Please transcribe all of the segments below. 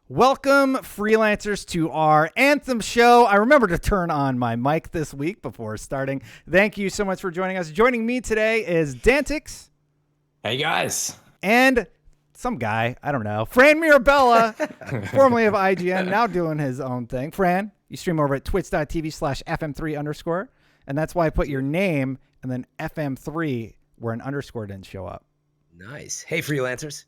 Welcome, freelancers, to our Anthem show. I remember to turn on my mic this week before starting. Thank you so much for joining us. Joining me today is Dantics. Hey, guys. And some guy, I don't know, Fran Mirabella, formerly of IGN, now doing his own thing. Fran, you stream over at twitch.tv/FM3_. And that's why I put your name and then FM3 where an underscore didn't show up. Nice. Hey, freelancers.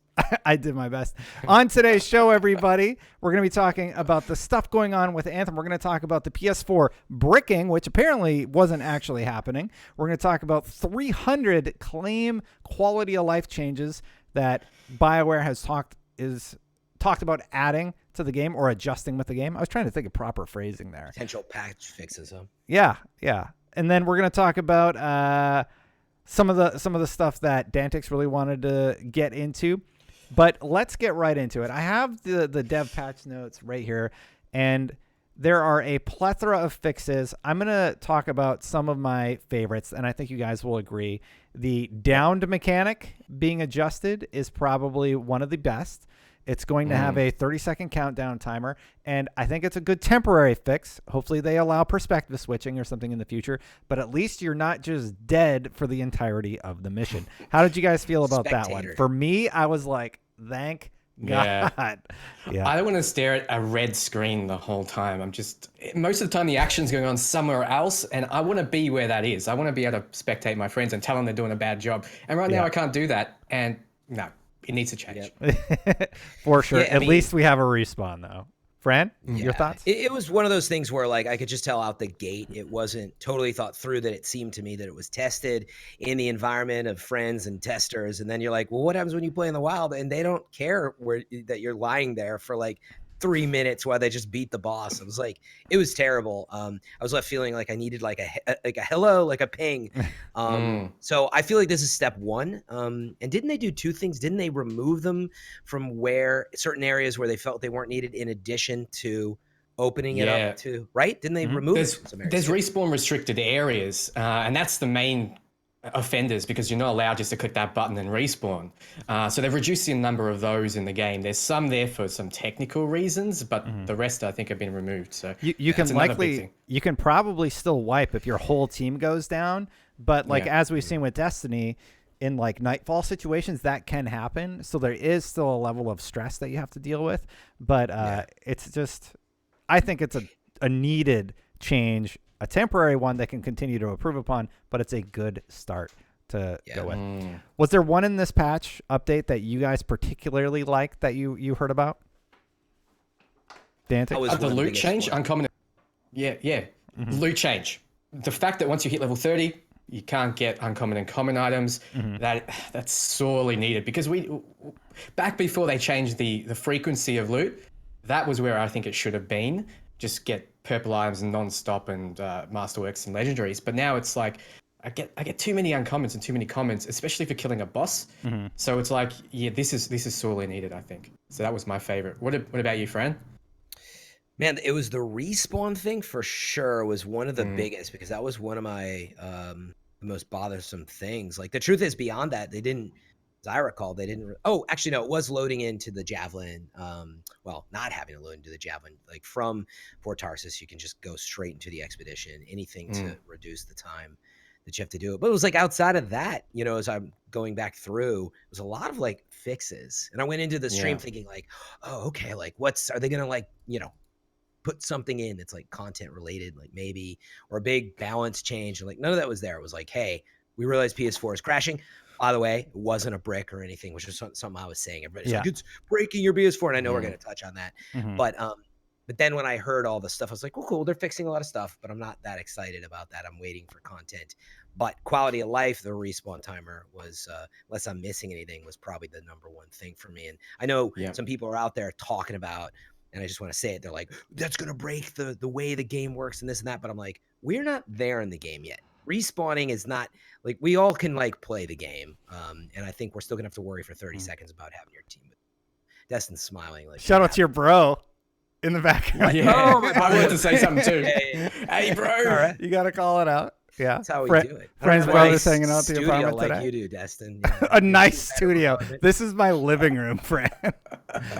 I did my best. On today's show, everybody, we're going to be talking about the stuff going on with Anthem. We're going to talk about the PS4 bricking, which apparently wasn't actually happening. We're going to talk about 300 claim quality of life changes that BioWare has talked about adding to the game or adjusting with the game. I was trying to think of proper phrasing there. Potential patch fixes, huh? Yeah. And then we're going to talk about some of the stuff that Dantics really wanted to get into. But let's get right into it. I have the dev patch notes right here, and there are a plethora of fixes. I'm going to talk about some of my favorites, and I think you guys will agree. The downed mechanic being adjusted is probably one of the best. It's going to have a 30-second countdown timer, and I think it's a good temporary fix. Hopefully they allow perspective switching or something in the future, but at least you're not just dead for the entirety of the mission. How did you guys feel about that one? For me, I was like, thank God. Yeah. I don't want to stare at a red screen the whole time. Most of the time the action's going on somewhere else, and I want to be where that is. I want to be able to spectate my friends and tell them they're doing a bad job. And right now I can't do that, and no. It needs to change. Yep. For sure. At least we have a respawn, though. Fran, your thoughts? It was one of those things where, like, I could just tell out the gate it wasn't totally thought through, that it seemed to me that it was tested in the environment of friends and testers. And then you're like, well, what happens when you play in the wild and they don't care that you're lying there for like 3 minutes while they just beat the boss? It was like, it was terrible. I was left feeling like I needed like a hello, like a ping. So I feel like this is step one. And didn't they do two things? Didn't they remove them from where certain areas where they felt they weren't needed, in addition to opening it up to, right? Didn't they remove it from some areas? There's respawn restricted areas, and that's the main offenders, because you're not allowed just to click that button and respawn. So they've reduced the number of those in the game. There's some there for some technical reasons, but the rest I think have been removed. So you can probably still wipe if your whole team goes down, but as we've seen with Destiny, in like nightfall situations that can happen. So there is still a level of stress that you have to deal with, but it's just, I think it's a needed change. A temporary one that can continue to improve upon, but it's a good start to go with. Was there one in this patch update that you guys particularly liked that you heard about? Dantics? The loot change? Uncommon. Yeah. Loot change. The fact that once you hit level 30, you can't get uncommon and common items, that's sorely needed, because back before they changed the frequency of loot, that was where I think it should have been. Just get purple items and non-stop and masterworks and legendaries. But now it's like I get too many uncommons and too many commons, especially for killing a boss. So it's like, this is sorely needed, I think. So that was my favorite. What about you, Fran? Man, it was the respawn thing for sure. Was one of the biggest, because that was one of my most bothersome things. Like, the truth is, beyond that, they didn't. As I recall, they didn't. Oh, actually, no, it was loading into the Javelin. Not having to load into the Javelin. Like, from Fort Tarsis, you can just go straight into the expedition. Anything to reduce the time that you have to do it. But it was like, outside of that, as I'm going back through, it was a lot of like fixes. And I went into the stream thinking like, oh, okay, like are they gonna like, put something in that's like content related, like maybe, or a big balance change? And like, none of that was there. It was like, hey, we realize PS4 is crashing. By the way, it wasn't a brick or anything, which is something I was saying. Everybody's like, it's breaking your PS4, and I know we're going to touch on that. But then when I heard all the stuff, I was like, well, cool, they're fixing a lot of stuff, but I'm not that excited about that. I'm waiting for content. But quality of life, the respawn timer was, unless I'm missing anything, was probably the number one thing for me. And I know some people are out there talking about, and I just want to say it, they're like, that's going to break the way the game works and this and that. But I'm like, we're not there in the game yet. Respawning is not, like, we all can like play the game, and I think we're still gonna have to worry for 30 seconds about having your team. Destin's smiling. Like, shout out to your bro in the background. I wanted to say something too. Hey, bro, all right, you gotta call it out. Yeah, that's how we do it. Friends, brothers hanging out to your apartment like today. You do, Destin. A nice studio. This is my living room, Fran.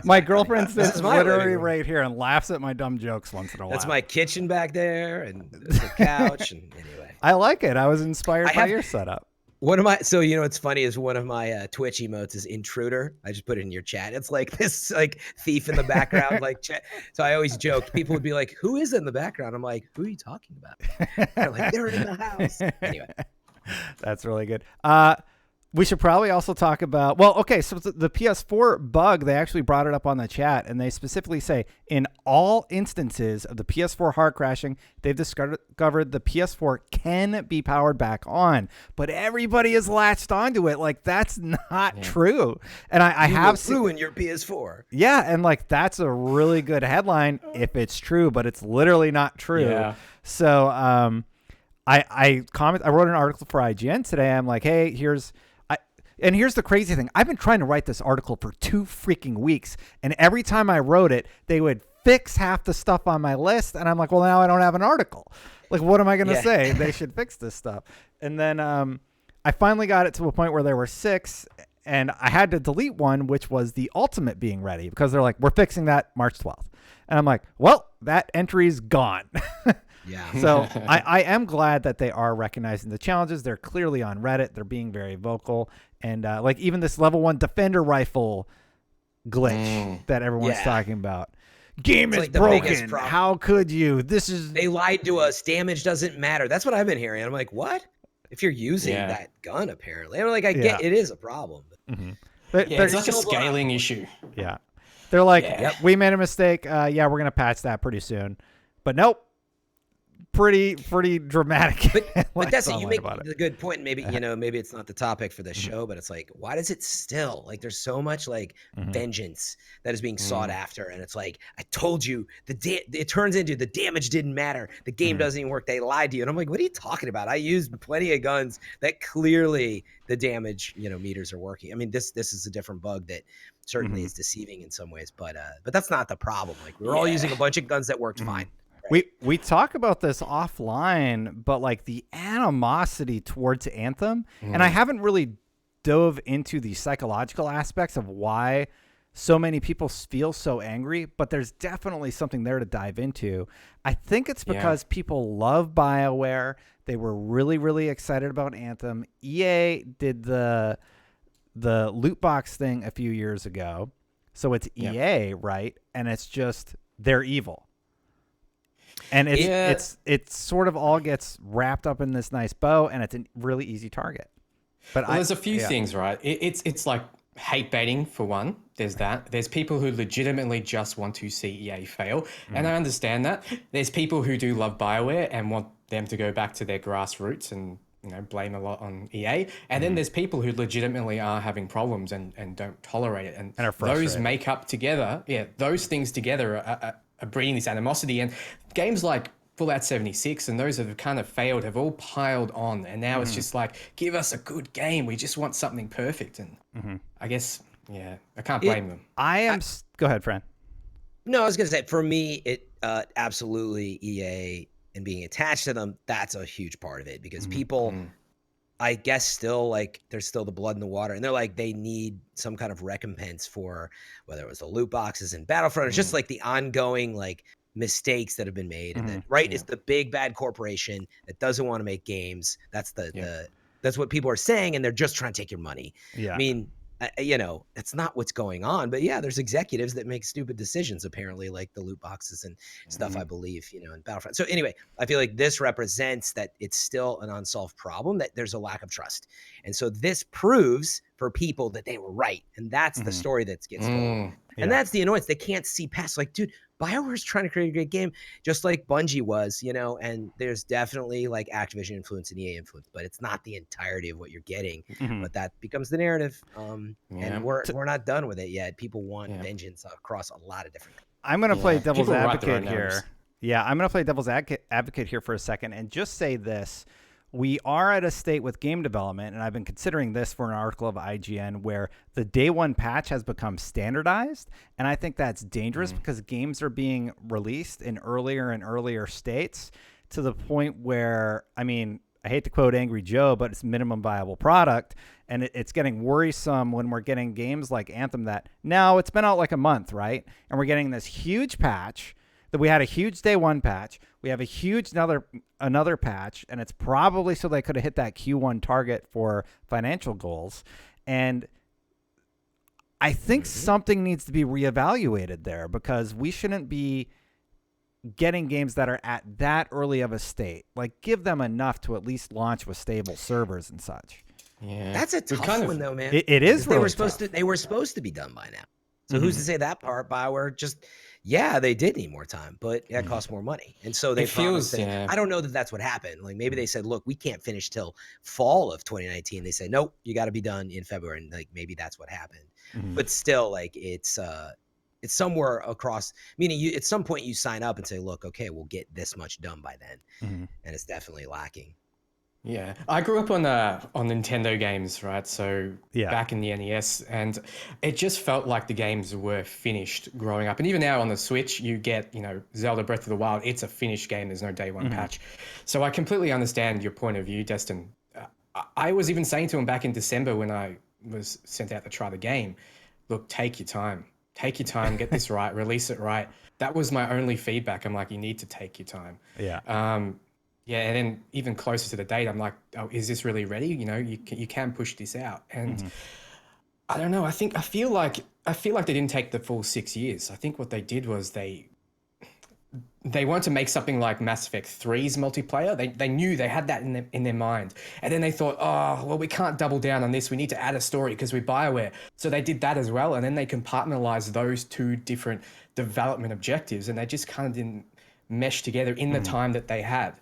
My girlfriend This sits is my literally living room. right here and laughs at my dumb jokes once in a while. That's my kitchen back there, and the couch. And anyway, I like it. I was inspired I by have- your setup. one of my what's funny is one of my Twitch emotes is intruder. I just put it in your chat. It's like this like thief in the background, like chat. So I always joked. People would be like, "Who is in the background?" I'm like, "Who are you talking about?" They're like, "They're in the house." Anyway, That's really good. We should probably also talk about, so the PS4 bug, they actually brought it up on the chat, and they specifically say, in all instances of the PS4 hard crashing, they've discovered the PS4 can be powered back on, but everybody is latched onto it. Like, that's not true. And I have ruined your PS4. Yeah, and like, that's a really good headline if it's true, but it's literally not true. Yeah. So I wrote an article for IGN today. I'm like, hey, here's the crazy thing. I've been trying to write this article for 2 freaking weeks, and every time I wrote it, they would fix half the stuff on my list, and I'm like, well, now I don't have an article. Like, what am I going to say? They should fix this stuff. And then I finally got it to a point where there were 6, and I had to delete one, which was the Ultimate being ready, because they're like, we're fixing that March 12th. And I'm like, well, that entry's gone. Yeah. So I am glad that they are recognizing the challenges. They're clearly on Reddit. They're being very vocal. And like even this level 1 defender rifle glitch that everyone's talking about. Game is like the biggest broken. problem. How could you? They lied to us. Damage doesn't matter. That's what I've been hearing. I'm like, what? If you're using that gun, apparently. I'm like, I get it is a problem. It's like a scaling issue. Yeah. They're like, we made a mistake. We're going to patch that pretty soon. But nope. Pretty dramatic. But that's it. You make a good point. Maybe maybe it's not the topic for this show, but it's like, why does it still like? There's so much like vengeance that is being sought after, and it's like, I told you it turns into the damage didn't matter. The game doesn't even work. They lied to you, and I'm like, what are you talking about? I used plenty of guns that clearly the damage meters are working. I mean, this is a different bug that certainly is deceiving in some ways, but that's not the problem. Like we're all using a bunch of guns that worked fine. We talk about this offline, but like the animosity towards Anthem, and I haven't really dove into the psychological aspects of why so many people feel so angry, but there's definitely something there to dive into. I think it's because people love BioWare. They were really, really excited about Anthem. EA did the loot box thing a few years ago. So it's EA, right? And it's just, they're evil. And it's sort of all gets wrapped up in this nice bow, and it's a really easy target. But there's a few things, right? It's like hate baiting for one. There's that. There's people who legitimately just want to see EA fail, and I understand that. There's people who do love BioWare and want them to go back to their grassroots and blame a lot on EA. And then there's people who legitimately are having problems and don't tolerate it, and are frustrated. those make up together. Yeah, those things together are breeding this animosity, and games like Fallout 76 and those that have kind of failed have all piled on, and now it's just like, give us a good game. We just want something perfect, and I guess I can't blame them. Go ahead, Fran. No, I was gonna say, for me, it absolutely EA and being attached to them, that's a huge part of it, because people I guess still like there's still the blood in the water, and they're like, they need some kind of recompense for whether it was the loot boxes in Battlefront. It's just like the ongoing like mistakes that have been made, and that it's the big bad corporation that doesn't want to make games. That's that's what people are saying, and they're just trying to take your money. I mean, that's not what's going on, but there's executives that make stupid decisions, apparently, like the loot boxes and stuff, I believe, in Battlefront. So anyway, I feel like this represents that it's still an unsolved problem, that there's a lack of trust. And so this proves for people that they were right. And that's the story that gets told. And that's the annoyance. They can't see past, like, dude, BioWare's trying to create a great game, just like Bungie was, and there's definitely like Activision influence and EA influence, but it's not the entirety of what you're getting. But that becomes the narrative. And we're not done with it yet. People want vengeance across a lot of different things. I'm going to play devil's advocate here. I'm going to play devil's advocate here for a second and just say this. We are at a state with game development, and I've been considering this for an article of IGN, where the day one patch has become standardized. And I think that's dangerous because games are being released in earlier and earlier states to the point where, I mean, I hate to quote Angry Joe, but it's minimum viable product. And it's getting worrisome when we're getting games like Anthem that now it's been out like a month, right? And we're getting this huge patch that we had a huge day one patch. We have a huge another patch, and it's probably so they could have hit that Q1 target for financial goals. And I think something needs to be reevaluated there, because we shouldn't be getting games that are at that early of a state. Like, give them enough to at least launch with stable servers and such. Yeah, that's a tough one though, man. It is. Really they were supposed to. They were supposed to be done by now. So who's to say that part? BioWare just, they did need more time, but it cost more money, and so they promised. I don't know that that's what happened. Like, maybe they said, "Look, we can't finish till fall of 2019." They said, "Nope, you got to be done in February," and like maybe that's what happened. But still, like it's somewhere across. Meaning, at some point you sign up and say, "Look, okay, we'll get this much done by then," and it's definitely lacking. Yeah, I grew up on Nintendo games, right? So back in the NES, and it just felt like the games were finished growing up. And even now on the Switch, you get, Zelda Breath of the Wild. It's a finished game. There's no day one patch. So I completely understand your point of view, Destin. I was even saying to him back in December when I was sent out to try the game, look, take your time. Take your time, get this right, release it right. That was my only feedback. I'm like, you need to take your time. Yeah. Yeah, and then even closer to the date, I'm like, oh, is this really ready? You can push this out. And I don't know. I feel like they didn't take the full 6 years. I think what they did was they wanted to make something like Mass Effect 3's multiplayer. They knew they had that in their mind. And then they thought, oh, well, we can't double down on this. We need to add a story because we're BioWare. So they did that as well. And then they compartmentalized those two different development objectives. And they just kind of didn't mesh together in the time that they had.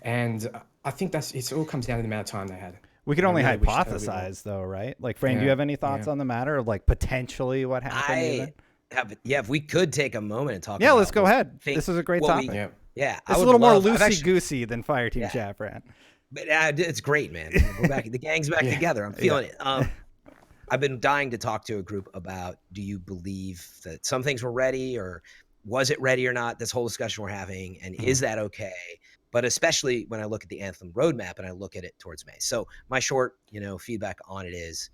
And I think it all comes down to the amount of time they had. We can only hypothesize though, right? Like, Fran, do you have any thoughts on the matter of like potentially what happened? If we could take a moment and talk. Yeah, let's go ahead. This is a great topic. It's a little more loosey-goosey than Fireteam Chat, Fran. But it's great, man. We're back. The gang's back together. I'm feeling it. I've been dying to talk to a group about, do you believe that some things were ready, or was it ready or not? This whole discussion we're having, and is that okay? But especially when I look at the Anthem roadmap and I look at it towards May. So my short, feedback on it is,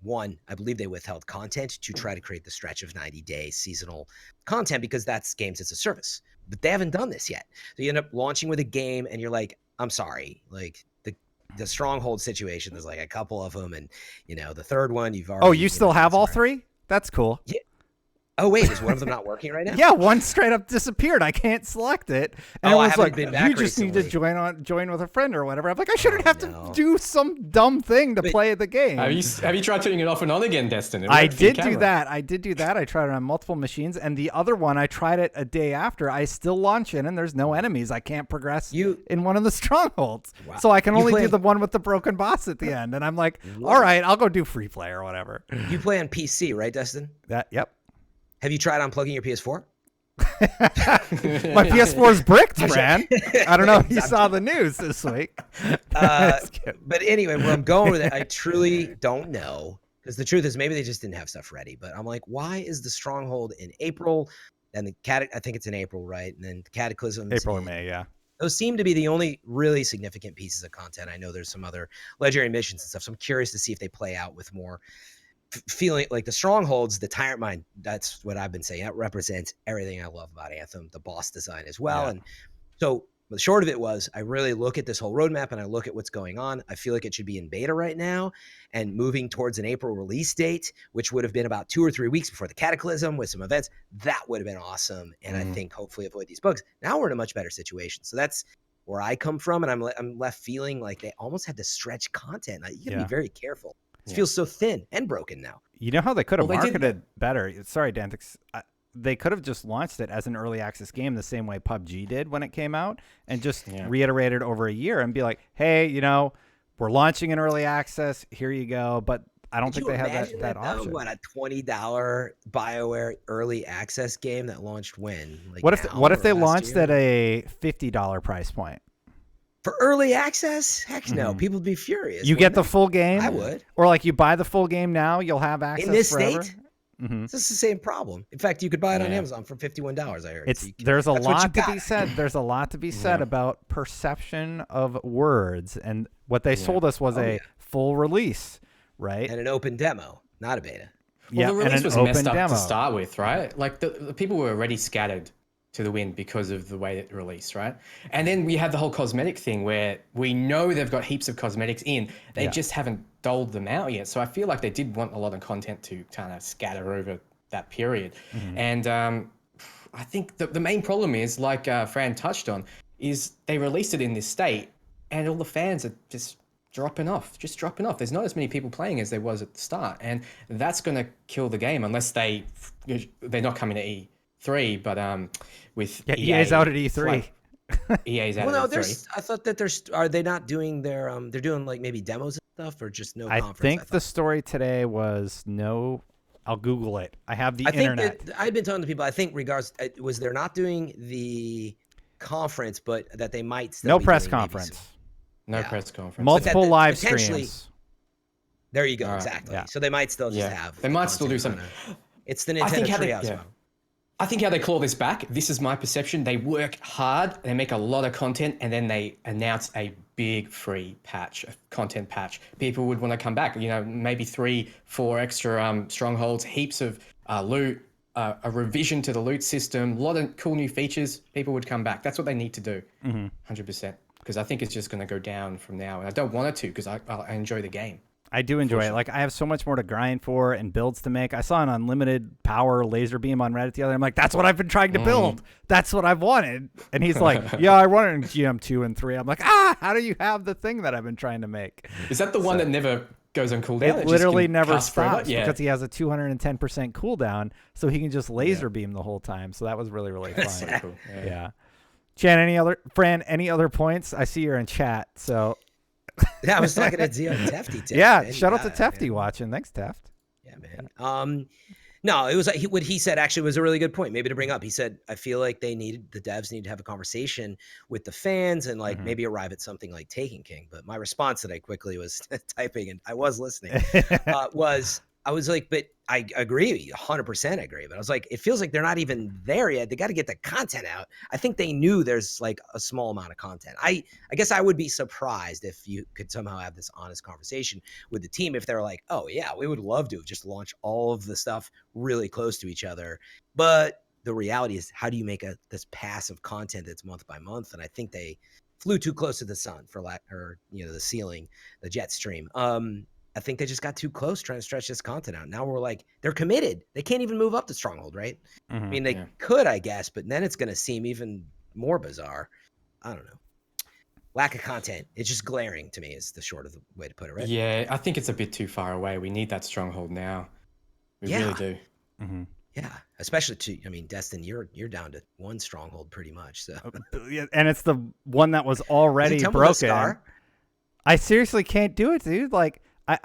one, I believe they withheld content to try to create the stretch of 90-day seasonal content, because that's games as a service. But they haven't done this yet. So you end up launching with a game and you're like, I'm sorry, like the Stronghold situation, there's like a couple of them, and the third one you've already. Oh, you still have all three? That's cool. Yeah. Oh wait, is one of them not working right now? Yeah, one straight up disappeared. I can't select it. And I haven't like, been back you just recently. need to join with a friend or whatever. I'm like, I shouldn't have to do some dumb thing to play the game. Have you tried turning it off and on again, Destin? I did do that. I tried it on multiple machines, and the other one I tried it a day after. I still launch in, and there's no enemies. I can't progress in one of the strongholds, so I can only do the one with the broken boss at the end. And I'm like, all right, I'll go do free play or whatever. You play on PC, right, Destin? Yep. Have you tried unplugging your PS4? My PS4 is bricked, Fran. I don't know if you saw the news this week. But anyway, where I'm going with it, I truly don't know. Because the truth is, maybe they just didn't have stuff ready. But I'm like, why is the Stronghold in April? And I think it's in April, right? And then the Cataclysms. April or May, yeah. Those seem to be the only really significant pieces of content. I know there's some other legendary missions and stuff. So I'm curious to see if they play out with more feeling like the Strongholds, the Tyrant Mind. That's what I've been saying. That represents everything I love about Anthem, the boss design as well. Yeah. And so the short of it was, I really look at this whole roadmap and I look at what's going on. I feel like it should be in beta right now and moving towards an April release date, which would have been about 2 or 3 weeks before the Cataclysm with some events. That would have been awesome. And I think hopefully avoid these bugs. Now we're in a much better situation. So that's where I come from. And I'm left feeling like they almost had to stretch content. You gotta be very careful. It feels so thin and broken now. You know how they could have marketed better? Sorry, Dantics. They could have just launched it as an early access game the same way PUBG did when it came out, and just reiterated over a year and be like, hey, we're launching an early access. Here you go. But I don't think they have that option. What, a $20 BioWare early access game that launched when? Like what if they launched at a $50 price point? For early access? Heck no. People would be furious. You get the full game? I would. Or like you buy the full game now, you'll have access in this forever? state? It's just the same problem. In fact, you could buy it on Amazon for $51. I heard. There's a lot to be said. There's a lot to be said about perception of words, and what they sold us was a full release, right? And an open demo, not a beta. Well, the release was messed up to start with, right? Like the people were already scattered to the wind because of the way it released, right? And then we had the whole cosmetic thing where we know they've got heaps of cosmetics in. They just haven't doled them out yet. So I feel like they did want a lot of content to kind of scatter over that period. And I think the main problem is, like Fran touched on, is they released it in this state and all the fans are just dropping off. There's not as many people playing as there was at the start. And that's going to kill the game unless they're not coming to E3, but with EA's out at E3. EA's out well, at no, E3. I thought that are they not doing their they're doing like maybe demos and stuff, or just no conference? I think the story today was no. I'll Google it. I have the internet. I've been talking to people. I think was they're not doing the conference, but that they might still no press conference. No press conference. Multiple live streams. There you go. Exactly. Yeah. So they might still just have. They might still do something. It's the Nintendo Treehouse. I think how they claw this back, this is my perception, they work hard, they make a lot of content, and then they announce a big free patch, a content patch. People would want to come back, maybe 3-4 extra strongholds, heaps of loot, a revision to the loot system, a lot of cool new features. People would come back. That's what they need to do, 100%. Because I think it's just going to go down from now. And I don't want it to, because I enjoy the game. I do enjoy it. Like, I have so much more to grind for and builds to make. I saw an unlimited power laser beam on Reddit the other day. I'm like, that's what I've been trying to build. That's what I've wanted. And he's like, yeah, I want it in GM2 and 3. I'm like, how do you have the thing that I've been trying to make? Is that the one that never goes on cooldown? It literally never stops because he has a 210% cooldown, so he can just laser beam the whole time. So that was really, really fun. That's so cool. Yeah. Fran, any other points? I see you're in chat, so... Yeah, I was talking to Zio and Tefty. Yeah, shout out to Tefty watching. Thanks, Teft. Yeah, man. No, it was like what he said actually was a really good point, maybe to bring up. He said, I feel like the devs need to have a conversation with the fans and like maybe arrive at something like Taken King. But my response that I quickly was typing, and I was listening, I was like, but I agree, 100% agree. But I was like, it feels like they're not even there yet. They got to get the content out. I think they knew there's like a small amount of content. I guess I would be surprised if you could somehow have this honest conversation with the team if they're like, oh yeah, we would love to just launch all of the stuff really close to each other. But the reality is, how do you make this passive content that's month by month? And I think they flew too close to the sun the ceiling, the jet stream. I think they just got too close trying to stretch this content out. Now we're like, they're committed. They can't even move up to Stronghold, right? I mean, they could, I guess, but then it's going to seem even more bizarre. I don't know. Lack of content. It's just glaring to me is the short of the way to put it, right? Yeah, I think it's a bit too far away. We need that Stronghold now. We really do. Yeah, especially Destin, you're down to one Stronghold pretty much. So and it's the one that was already broken. I seriously can't do it, dude. Like,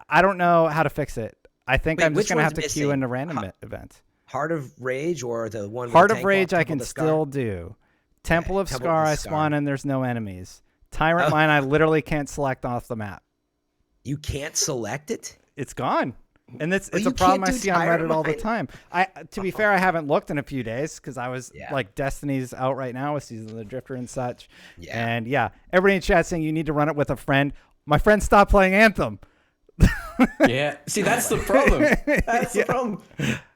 I don't know how to fix it. I think I'm just going to have to queue into random events. Heart of Rage or the one with Heart of Rage I can still do. Temple of Scar I spawn and there's no enemies. Tyrant Mine I literally can't select off the map. You can't select it? It's gone. And it's a problem I see on Reddit all the time. To be fair, I haven't looked in a few days because I was like, Destiny's out right now with Season of the Drifter and such. Yeah. And everybody in chat saying you need to run it with a friend. My friend stopped playing Anthem. Yeah, see, that's the problem. That's the problem.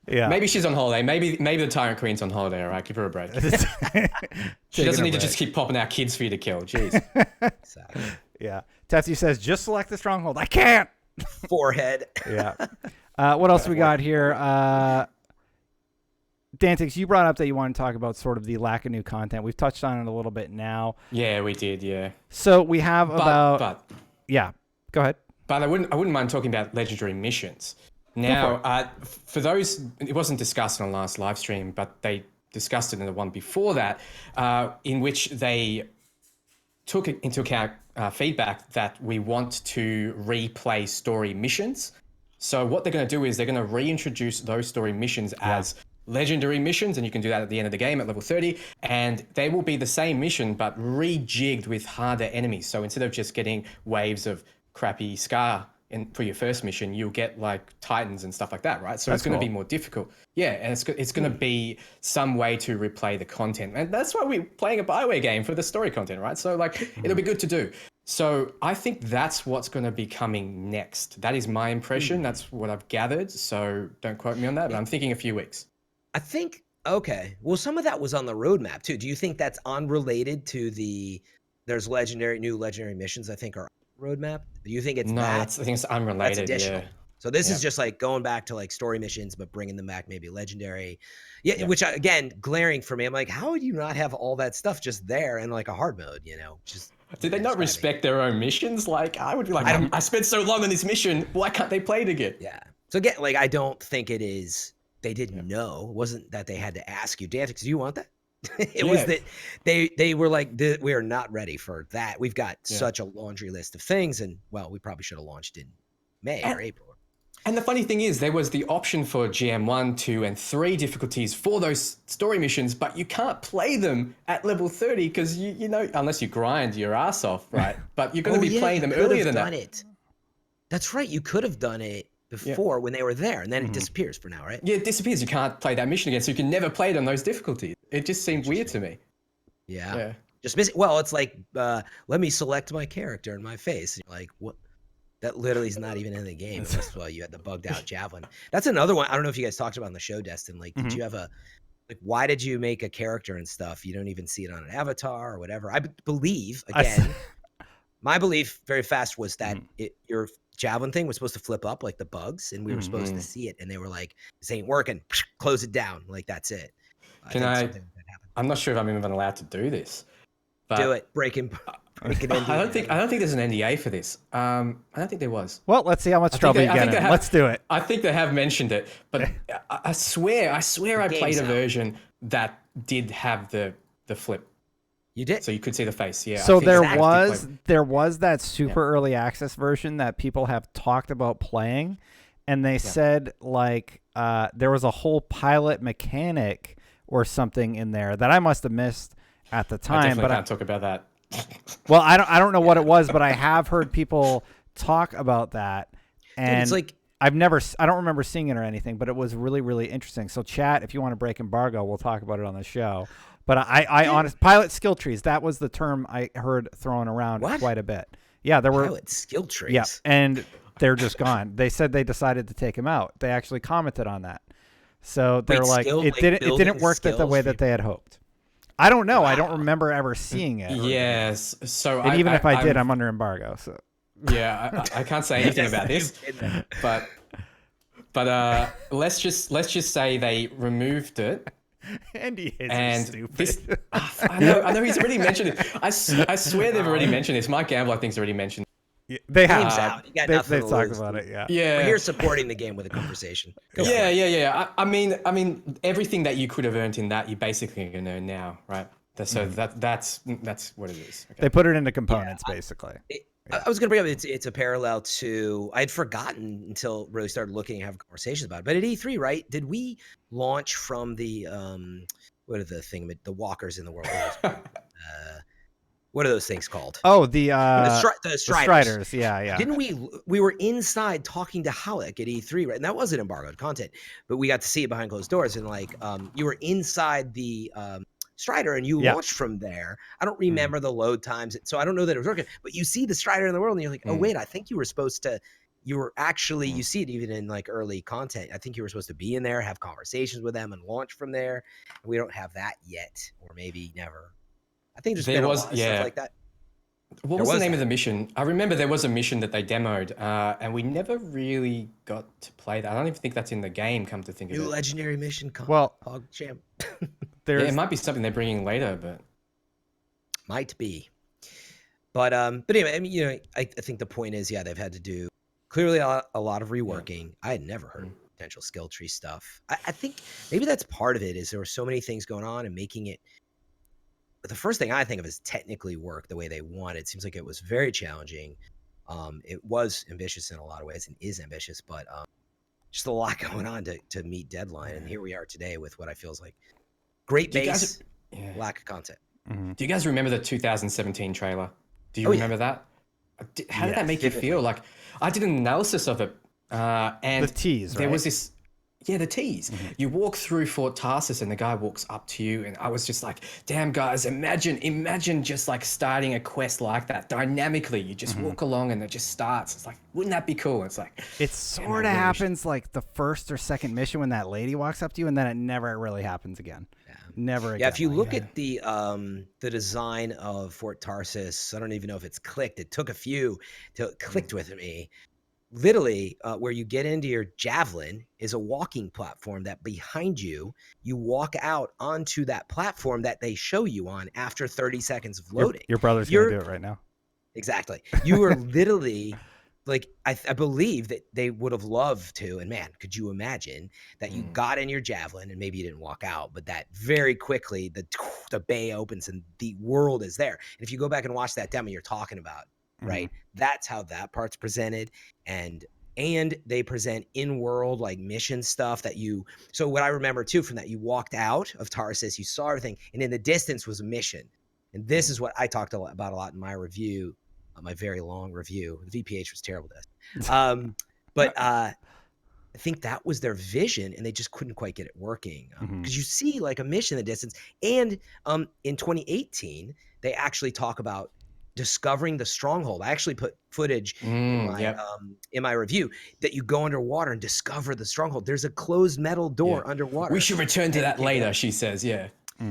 Yeah, maybe she's on holiday. Maybe the Tyrant Queen's on holiday. All right, give her a break. She doesn't need to just keep popping out kids for you to kill. Jeez. Exactly. Yeah, Tessie says just select the Stronghold. I can't. Forehead. Yeah. What else we got here? Dantics, you brought up that you want to talk about sort of the lack of new content. We've touched on it a little bit now. Yeah, we did. Yeah. So we have go ahead. But I wouldn't mind talking about legendary missions. Now, for those, it wasn't discussed in the last live stream, but they discussed it in the one before that, in which they took into account feedback that we want to replay story missions. So what they're going to do is they're going to reintroduce those story missions as legendary missions, and you can do that at the end of the game at level 30, and they will be the same mission but rejigged with harder enemies. So instead of just getting waves of crappy Scar for your first mission, you'll get like Titans and stuff like that, right? So That's it's going to cool. be more difficult. Yeah, and it's going to be some way to replay the content. And that's why we're playing a Bioware game, for the story content, right? So like it'll be good to do. So I think that's what's going to be coming next. That is my impression. That's what I've gathered. So don't quote me on that, but I'm thinking a few weeks. I think, okay. Well, some of that was on the roadmap too. Do you think that's unrelated to there's new legendary missions, I think, are on the roadmap? Do you think it's No, that? I think it's unrelated. That's additional. Yeah. So this Yeah. is just like going back to like story missions, but bringing them back maybe legendary. Yeah. Which again, glaring for me. I'm like, how would you not have all that stuff just there in like a hard mode? Just did they not respect their own missions? Like I would be like, I spent so long on this mission. Why can't they play it again? Yeah. So again, like I don't think it is. They didn't know. It wasn't that they had to ask you, Dantics, do you want that? It was that they were like, we are not ready for that. We've got such a laundry list of things, and well, we probably should have launched in May or April. And the funny thing is, there was the option for GM1, 2, and 3 difficulties for those story missions, but you can't play them at level 30 because you know, unless you grind your ass off, right? But you're going to be playing them earlier than that. That's right. You could have done it before when they were there, and then it disappears for now, right? Yeah, it disappears. You can't play that mission again, so you can never play it on those difficulties. It just seemed weird to me. Yeah. Just missing. Well, it's like, let me select my character in my face. And you're like, what? That literally is not even in the game. That's why you had the bugged out Javelin. That's another one. I don't know if you guys talked about on the show, Destin. Like, did you have why did you make a character and stuff? You don't even see it on an avatar or whatever. I believe, again, my belief very fast was that your Javelin thing was supposed to flip up like the bugs, and we were supposed to see it, and they were like, this ain't working, close it down. Like, that's it. I'm not sure if I'm even allowed to do this. But do it. Break it. I don't think there's an NDA for this. I don't think there was. Well, let's see how much trouble you get in. Let's do it. I think they have mentioned it, but I swear I played a version that did have the flip. You did, so you could see the face. Yeah. So there was that super early access version that people have talked about playing, and they said like there was a whole pilot mechanic or something in there that I must have missed at the time. I definitely can't talk about that. Well, I don't know what it was, but I have heard people talk about that, and it's like I don't remember seeing it or anything, but it was really, really interesting. So chat, if you want to break embargo, we'll talk about it on the show. But I honest pilot skill trees, that was the term I heard thrown around quite a bit. Yeah, there were pilot skill trees. Yeah, and they're just gone. They said they decided to take them out. They actually commented on that. So they're like, it didn't work the way that they had hoped. I don't know. Wow. I don't remember ever seeing it. Yes. So and even if I did, I'm under embargo. So yeah, I can't say anything about this. But let's just say they removed it. And stupid. I know he's already mentioned it. I swear they've already mentioned this. Mike Gamble, I think, has already mentioned it. Yeah, they have. They've talked about it. Yeah. We're here supporting the game with a conversation. Yeah. I mean, everything that you could have earned in that, you basically can earn now, right? So that's what it is. Okay. They put it into components, basically. I was going to bring up it's a parallel to, I had forgotten until really started looking and having conversations about it. But at E3, right? Did we launch from the what are the walkers in the world? What are those things called? Oh, the Striders. Yeah. Didn't we were inside talking to Halleck at E3, right? And that wasn't embargoed content, but we got to see it behind closed doors. And like, you were inside the Strider and you launched from there. I don't remember the load times, so I don't know that it was working. But you see the Strider in the world, and you're like, oh wait, I think you were supposed to. You were actually, you see it even in like early content. I think you were supposed to be in there, have conversations with them, and launch from there. And we don't have that yet, or maybe never. I think there's been a lot of stuff like that. What was the name of the mission? I remember there was a mission that they demoed, and we never really got to play that. I don't even think that's in the game, come to think of it. New legendary mission. PogChamp. It might be something they're bringing later, but might be. But anyway, I mean, I think the point is, they've had to do clearly a lot of reworking. I had never heard of potential skill tree stuff. I think maybe that's part of it. Is there were so many things going on and making it. But the first thing I think of is technically work the way they want. It seems like it was very challenging. It was ambitious in a lot of ways and is ambitious, but just a lot going on to meet deadline. And here we are today with what I feel is like great base, lack of content. Do you guys remember the 2017 trailer? Do you remember that? How did that make you feel? Like, I did an analysis of it, and the tease, there right? was this. Yeah, the tease. You walk through Fort Tarsis and the guy walks up to you, and I was just like, damn guys, imagine just like starting a quest like that dynamically. You just walk along and it just starts. It's like, wouldn't that be cool? It's like, it sort of happens like the first or second mission when that lady walks up to you, and then it never really happens again. Never again. Yeah, if you look at the design of Fort Tarsis, I don't even know if it's clicked. It took a few till it clicked with me. Literally, where you get into your Javelin is a walking platform that behind you walk out onto that platform that they show you on after 30 seconds of loading. Your brother's going to do it right now. Exactly. You are literally like, I believe that they would have loved to, and man, could you imagine that you got in your Javelin and maybe you didn't walk out, but that very quickly the bay opens and the world is there. And if you go back and watch that demo you're talking about, right? That's how that part's presented. And they present in-world like mission stuff that so what I remember too from that, you walked out of Tarsis, you saw everything, and in the distance was a mission. And this is what I talked about a lot in my review, my very long review. The VPH was terrible, Destin. But I think that was their vision, and they just couldn't quite get it working. Because you see like a mission in the distance. And in 2018, they actually talk about discovering the stronghold. I actually put footage in my review that you go underwater and discover the stronghold. There's a closed metal door underwater. We should return to that later, she says. Yeah.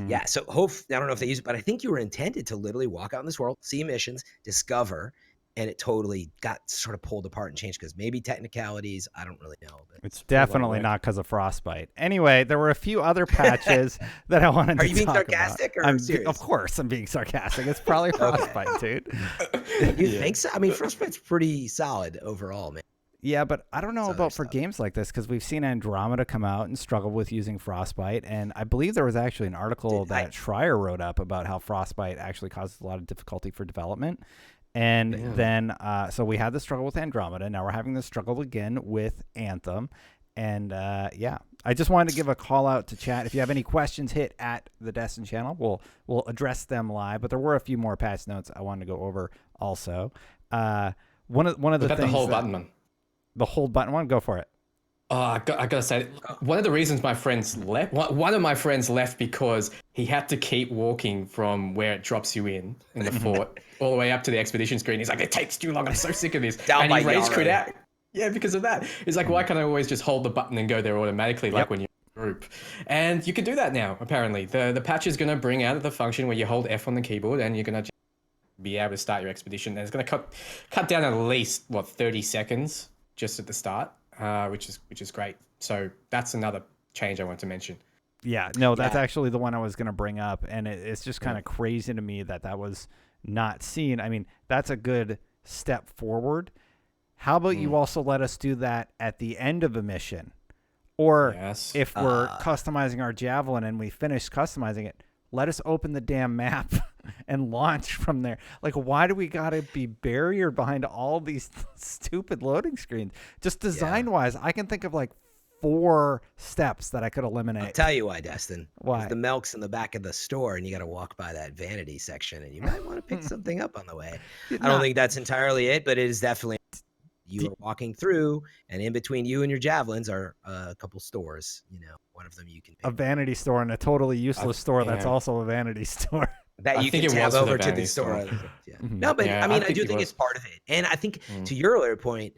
Yeah. So I don't know if they use it, but I think you were intended to literally walk out in this world, see missions, discover, and it totally got sort of pulled apart and changed because maybe technicalities. I don't really know. But it's definitely not because of frostbite. Anyway, there were a few other patches that I wanted to talk about. Are you being sarcastic or serious? Of course I'm being sarcastic. It's probably frostbite, dude. You think so? I mean, frostbite's pretty solid overall, man. Yeah, but I don't know about for games like this because we've seen Andromeda come out and struggle with using frostbite. And I believe there was actually an article that Schreier wrote up about how frostbite actually causes a lot of difficulty for development. And then, so we had the struggle with Andromeda. Now we're having the struggle again with Anthem. And I just wanted to give a call out to chat. If you have any questions, hit at the Destin channel. We'll address them live. But there were a few more patch notes I wanted to go over also. One of the things the whole button one. The hold button one, go for it. I gotta say, one of the reasons my friends left, one of my friends left because he had to keep walking from where it drops you in the fort all the way up to the expedition screen. He's like, it takes too long. I'm so sick of this. Down and he rage quit out. Yeah, because of that. He's like, why can't I always just hold the button and go there automatically like when you're in a group? And you can do that now, apparently. The patch is going to bring out the function where you hold F on the keyboard and you're going to be able to start your expedition. And it's going to cut down at least, 30 seconds just at the start. Which is great. So that's another change I want to mention. Yeah, no, that's actually the one I was going to bring up, and it's just kind of crazy to me that was not seen. I mean, that's a good step forward. How about you also let us do that at the end of a mission? Or if we're customizing our Javelin and we finish customizing it, let us open the damn map and launch from there. Like, why do we got to be barriered behind all these stupid loading screens? Just design-wise, I can think of like 4 steps that I could eliminate. I'll tell you why, Destin. Why? The milk's in the back of the store, and you got to walk by that vanity section, and you might want to pick something up on the way. I don't think that's entirely it, but it is definitely... You are walking through, and in between you and your Javelins are a couple stores. One of them you can pick. A vanity store and a totally useless store that's also a vanity store. That you can tab over to the store. No, but I mean, I do think it's part of it. And I think to your earlier point,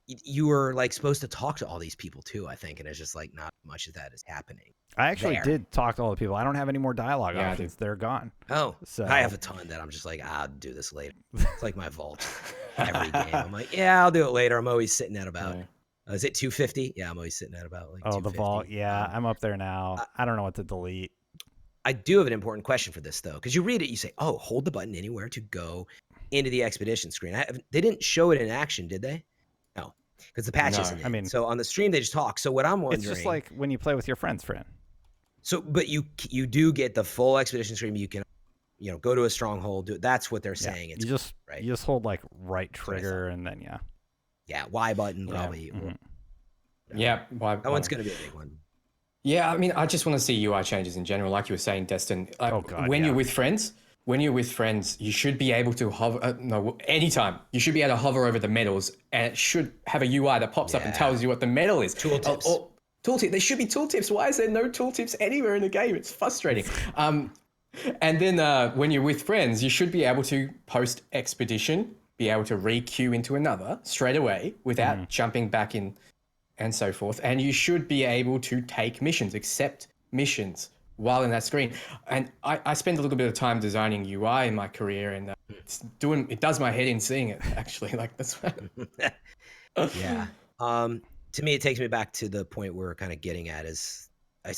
you were like supposed to talk to all these people too, I think. And it's just like not much of that is happening. I actually did talk to all the people. I don't have any more dialogue options. They're gone. Oh, so I have a ton that I'm just like, I'll do this later. It's like my vault every game. I'm like, yeah, I'll do it later. I'm always sitting at about, is it 250? Yeah, I'm always sitting at about like 250. The vault. Yeah, I'm up there now. I don't know what to delete. I do have an important question for this though, because you read it, you say, "Oh, hold the button anywhere to go into the expedition screen." They didn't show it in action, did they? No, because the patch isn't. I mean, so on the stream they just talk. So what I'm wondering, it's just like when you play with your friends, Fran. So, but you do get the full expedition stream. You can, go to a stronghold. Do it. That's what they're saying. It's you just hold like right trigger and then Y button probably. Yeah, that one's gonna be a big one. Yeah, I mean, I just want to see UI changes in general, like you were saying, Destin. When you're with friends, when you're with friends, you should be able to hover. No, anytime you should be able to hover over the medals, and it should have a UI that pops up and tells you what the medal is. Tooltips. Tooltip. There should be tooltips. Why is there no tooltips anywhere in the game? It's frustrating. And then when you're with friends, you should be able to post expedition, be able to re-queue into another straight away without jumping back in, and so forth. And you should be able to take missions, accept missions while in that screen. And I spent a little bit of time designing UI in my career, and it does my head in seeing it, actually. Like, that's Yeah. To me, it takes me back to the point we're kind of getting at is I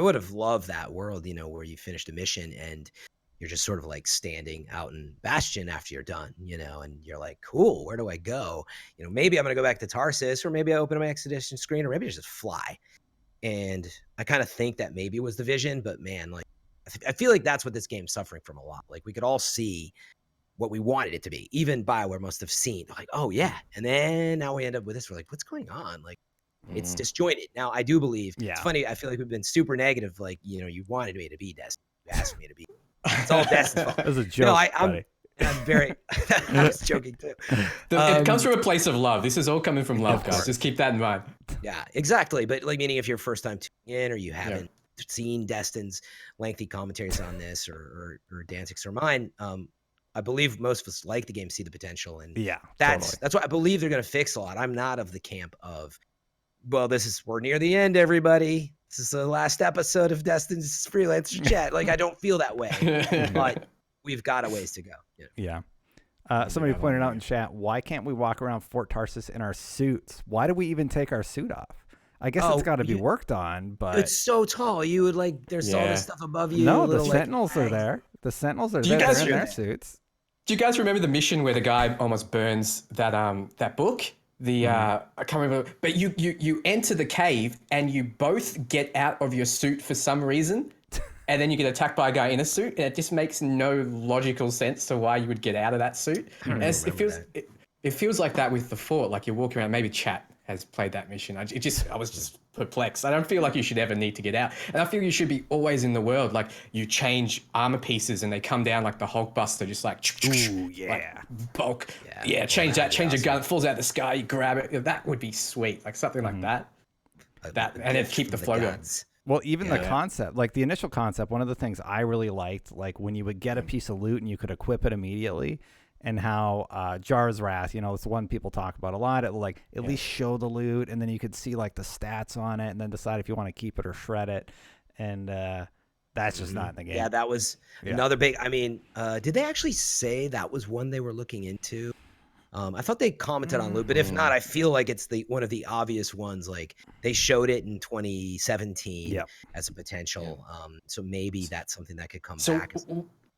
would have loved that world, where you finished a mission and you're just sort of like standing out in Bastion after you're done, and you're like, cool, where do I go? Maybe I'm going to go back to Tarsis, or maybe I open my expedition screen, or maybe I just fly. And I kind of think that maybe was the vision, but man, like, I feel like that's what this game's suffering from a lot. Like, we could all see what we wanted it to be. Even BioWare must have seen, like, oh yeah. And then now we end up with this. We're like, what's going on? Like, it's disjointed. Now, I do believe, it's funny, I feel like we've been super negative. Like, you wanted me to be Destin. You asked me to be. It's all Destin's fault. That was a joke, buddy. I'm very, I was joking too. It comes from a place of love. This is all coming from love, guys. Just keep that in mind. Yeah, exactly. But like, meaning if you're first time tuning in, or you haven't seen Destin's lengthy commentaries on this, or Dantics or mine, I believe most of us like the game, see the potential, and that's what I believe they're going to fix a lot. I'm not of the camp of, well, we're near the end, everybody. This is the last episode of Destin's Freelancer Chat. Like, I don't feel that way, but we've got a ways to go. Yeah. Somebody pointed out in chat, why can't we walk around Fort Tarsis in our suits? Why do we even take our suit off? I guess it's got to be worked on, but it's so tall. You would there's all this stuff above you. No, the Sentinels are there. The Sentinels are there. They're in their suits. Do you guys remember the mission where the guy almost burns that book? I can't remember, but you enter the cave and you both get out of your suit for some reason, and then you get attacked by a guy in a suit, and it just makes no logical sense to why you would get out of that suit. It feels like that with the fort. Like, you're walking around. Maybe chat has played that mission. I was just perplexed. I don't feel like you should ever need to get out, and I feel you should be always in the world. Like, you change armor pieces and they come down like the Hulkbuster, just like, ooh, yeah, like bulk. Yeah, change that. Change a gun, it falls out of the sky, you grab it. That would be sweet. Like, something like that. And then keep the flow going. Well, even the concept, like the initial concept, one of the things I really liked, like when you would get a piece of loot and you could equip it immediately, and how Jar's Wrath, it's one people talk about a lot. It will at least show the loot, and then you could see like the stats on it, and then decide if you want to keep it or shred it. And that's just not in the game. Yeah, that was another big. I mean, did they actually say that was one they were looking into? I thought they commented on loot, but if not, I feel like it's one of the obvious ones. Like, they showed it in 2017 as a potential. So maybe that's something that could come back.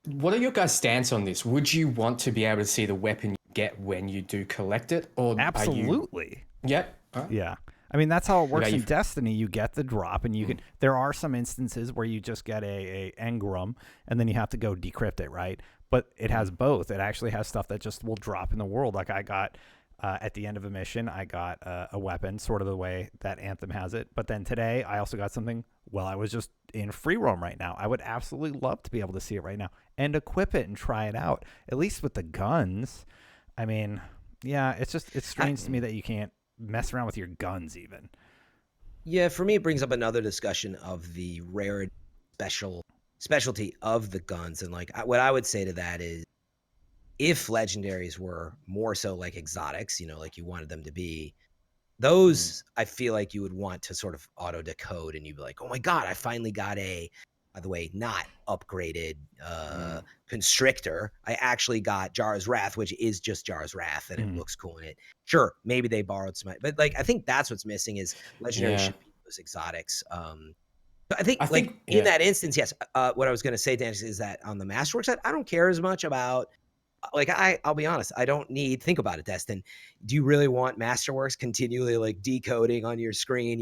What are your guys' stance on this? Would you want to be able to see the weapon you get when you do collect it? Or absolutely. Yep. Yeah. I mean, that's how it works in Destiny. You get the drop, and you can. There are some instances where you just get a engram, and then you have to go decrypt it, right? But it has both. It actually has stuff that just will drop in the world. Like, I got at the end of a mission, I got a weapon, sort of the way that Anthem has it. But then today, I also got something. Well, I was just in free roam right now. I would absolutely love to be able to see it right now and equip it and try it out. At least with the guns. I mean, yeah, it's strange to me that you can't mess around with your guns even. Yeah, for me, it brings up another discussion of the rarity specialty of the guns. And like, what I would say to that is, if legendaries were more so like exotics, like you wanted them to be, those I feel like you would want to sort of auto decode, and you'd be like, oh my God, I finally got by the way, not upgraded Constrictor. I actually got Jar's Wrath, which is just Jar's Wrath, and it looks cool in it. Sure, maybe they borrowed some, but like, I think that's what's missing is legendary should be those exotics. But I think in that instance, yes. What I was going to say, Dan, is that on the Masterworks side, I don't care as much about. Like, I'll be honest, I don't think about it, Destin. Do you really want Masterworks continually like decoding on your screen,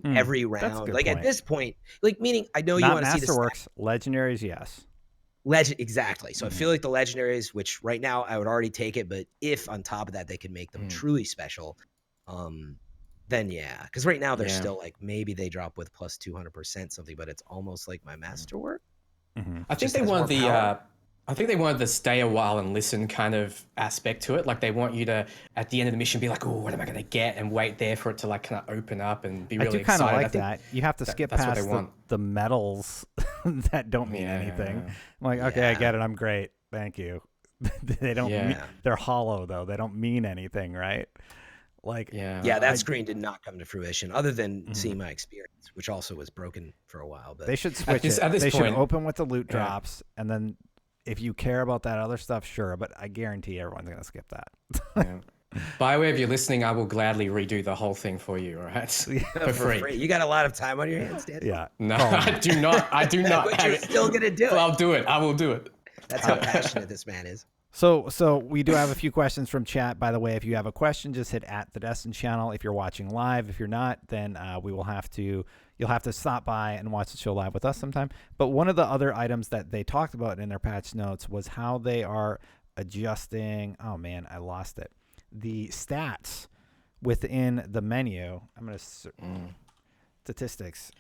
every round? Like, point. At this point, like, meaning I know you want to see the Masterworks, legendaries, yes. Exactly. So I feel like the legendaries, which right now I would already take it, but if on top of that they can make them truly special, then yeah. Because right now they're still like, maybe they drop with plus 200% something, but it's almost like my Masterwork. I think they wanted I think they wanted the stay a while and listen kind of aspect to it. Like they want you to, at the end of the mission, be like, oh, what am I going to get? And wait there for it to like kind of open up and be really excited. I do kind of like that. You have to skip past the medals that don't mean anything. I'm like, okay, I get it. I'm great. Thank you. They don't they're hollow though. They don't mean anything, right? Like that screen did not come to fruition other than seeing my experience, which also was broken for a while. But they should switch it. They should open with the loot drops, and then if you care about that other stuff, sure, but I guarantee everyone's going to skip that. By way of you listening, I will gladly redo the whole thing for you, all right? For free. You got a lot of time on your hands, Dan. Yeah. No, I do not. I do not. But you're still going to do it. I'll do it. I will do it. That's how passionate this man is. So we do have a few questions from chat. By the way, if you have a question, just hit @ the Destin channel. If you're watching live, if you're not, then you'll have to stop by and watch the show live with us sometime. But one of the other items that they talked about in their patch notes was how they are adjusting. Oh man, I lost it. The stats within the menu. I'm going to statistics.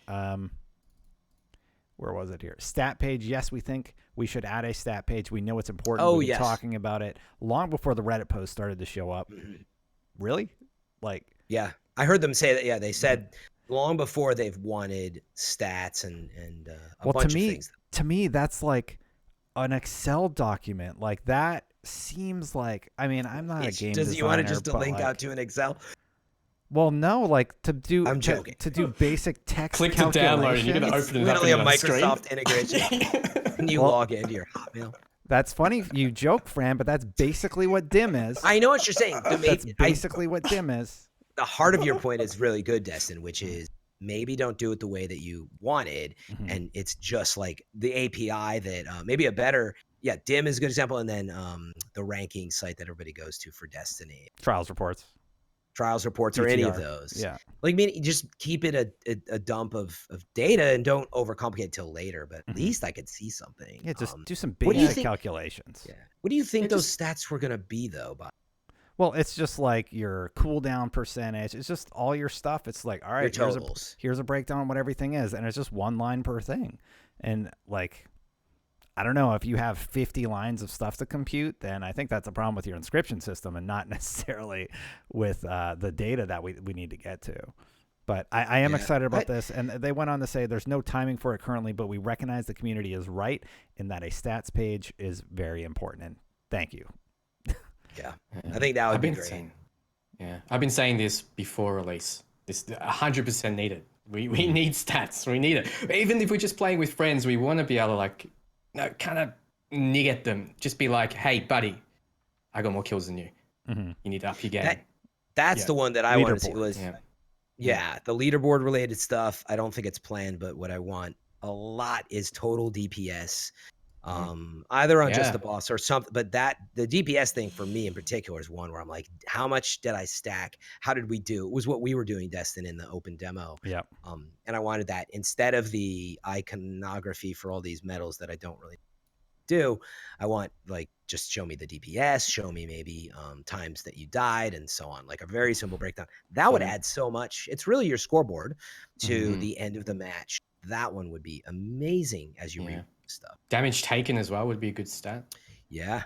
Where was it here? Stat page. Yes, we think we should add a stat page. We know it's important. We've been talking about it long before the Reddit post started to show up. Really? Yeah. I heard them say that. Yeah, they said long before they've wanted stats and a bunch of things. To me, that's like an Excel document. Like that seems like, I mean, I'm not a game designer. You want to just link out to an Excel? Well, no, like to do. I'm joking. To do basic text. Click to download. You're gonna open it up. Literally a Microsoft integration. And you log into your Hotmail. That's funny. You joke, Fran, but that's basically what DIM is. I know what you're saying. That's basically what DIM is. The heart of your point is really good, Destin, which is maybe don't do it the way that you wanted, and it's just like the API that maybe a better. Yeah, DIM is a good example, and then the ranking site that everybody goes to for Destiny. Trials reports or any of those. Yeah. Like, I mean, just keep it a dump of data and don't overcomplicate till later, but at least I could see something. Yeah, just do some basic calculations. Yeah. What do you think those stats were going to be, though? Well, it's just like your cooldown percentage. It's just all your stuff. It's like, all right, here's a breakdown of what everything is, and it's just one line per thing. And, like, I don't know, if you have 50 lines of stuff to compute, then I think that's a problem with your inscription system and not necessarily with the data that we need to get to. But I am excited about this. And they went on to say there's no timing for it currently, but we recognize the community is right in that a stats page is very important. And thank you. Yeah, I think that would be great. I've been saying this before release. This 100% needed. We need stats. We need it. Even if we're just playing with friends, we want to be able to like, kind of nig at them. Just be like, hey, buddy, I got more kills than you. You need to up your game. That's the one that I want to see was, the leaderboard related stuff. I don't think it's planned, but what I want a lot is total DPS. Either on just the boss or something, but the DPS thing for me in particular is one where I'm like, how much did I stack? How did we do? It was what we were doing, Destin, in the open demo. Yeah. And I wanted that instead of the iconography for all these medals that I don't really do. I want like, just show me the DPS, show me maybe times that you died and so on, like a very simple breakdown. That would add so much. It's really your scoreboard to the end of the match. That one would be amazing as you read stuff. Damage taken as well would be a good stat. Yeah,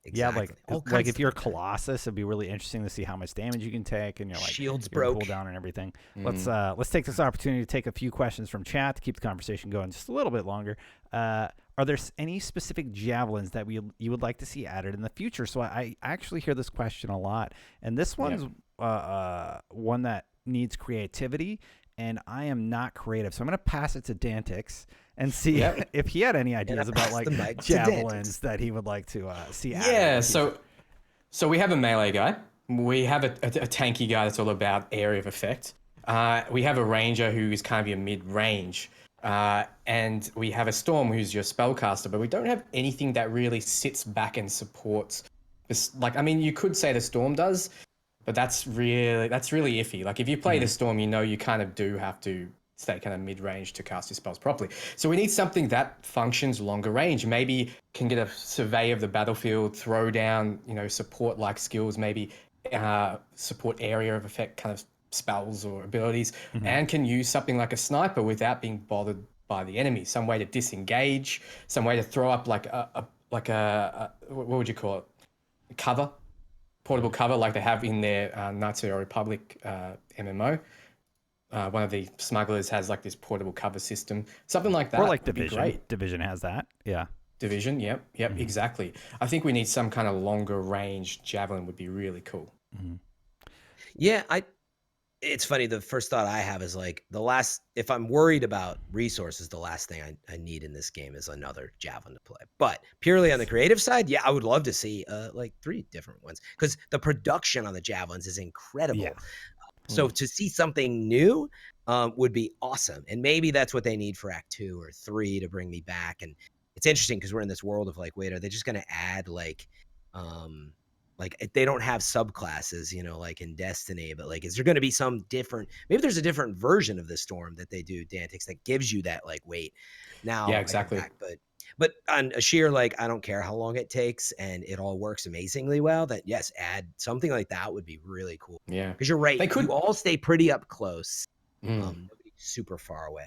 exactly. Yeah, like if you're Colossus, it'd be really interesting to see how much damage you can take, and you're like shields broke cooldown and everything. Let's take this opportunity to take a few questions from chat to keep the conversation going just a little bit longer. Are there any specific javelins that you would like to see added in the future? So I actually hear this question a lot, and this one's one that needs creativity. And I am not creative, so I'm going to pass it to Dantics and see if he had any ideas about like javelins that he would like to see. Yeah, so we have a melee guy, we have a tanky guy that's all about area of effect. We have a ranger who is kind of your mid-range, and we have a storm who's your spellcaster. But we don't have anything that really sits back and supports this. Like, I mean, you could say the storm does. But that's really iffy. Like if you play the storm, you know you kind of do have to stay kind of mid-range to cast your spells properly. So we need something that functions longer range. Maybe can get a survey of the battlefield, throw down, support-like skills, maybe support area of effect kind of spells or abilities, and can use something like a sniper without being bothered by the enemy, some way to disengage, some way to throw up like a what would you call it? Cover, portable cover, like they have in their Knights of the Republic MMO. One of the smugglers has like this portable cover system, something like that. Or like would be Division. great. Division has that. Yeah. Division, yep, exactly. I think we need some kind of longer range javelin would be really cool. Yeah, it's funny. The first thought I have is like if I'm worried about resources, the last thing I need in this game is another javelin to play. But purely on the creative side, yeah, I would love to see like 3 different ones because the production on the javelins is incredible. Yeah. So to see something new would be awesome. And maybe that's what they need for Act 2 or 3 to bring me back. And it's interesting because we're in this world of like, wait, are they just going to add like they don't have subclasses, like in Destiny, but like, is there going to be some different, maybe there's a different version of the Storm that they do, Dantics, that gives you that like weight. Now, yeah, exactly. But on a sheer, like, I don't care how long it takes and it all works amazingly well, that yes, add something like that would be really cool. Yeah. Because you're right. You all stay pretty up close. Nobody super far away.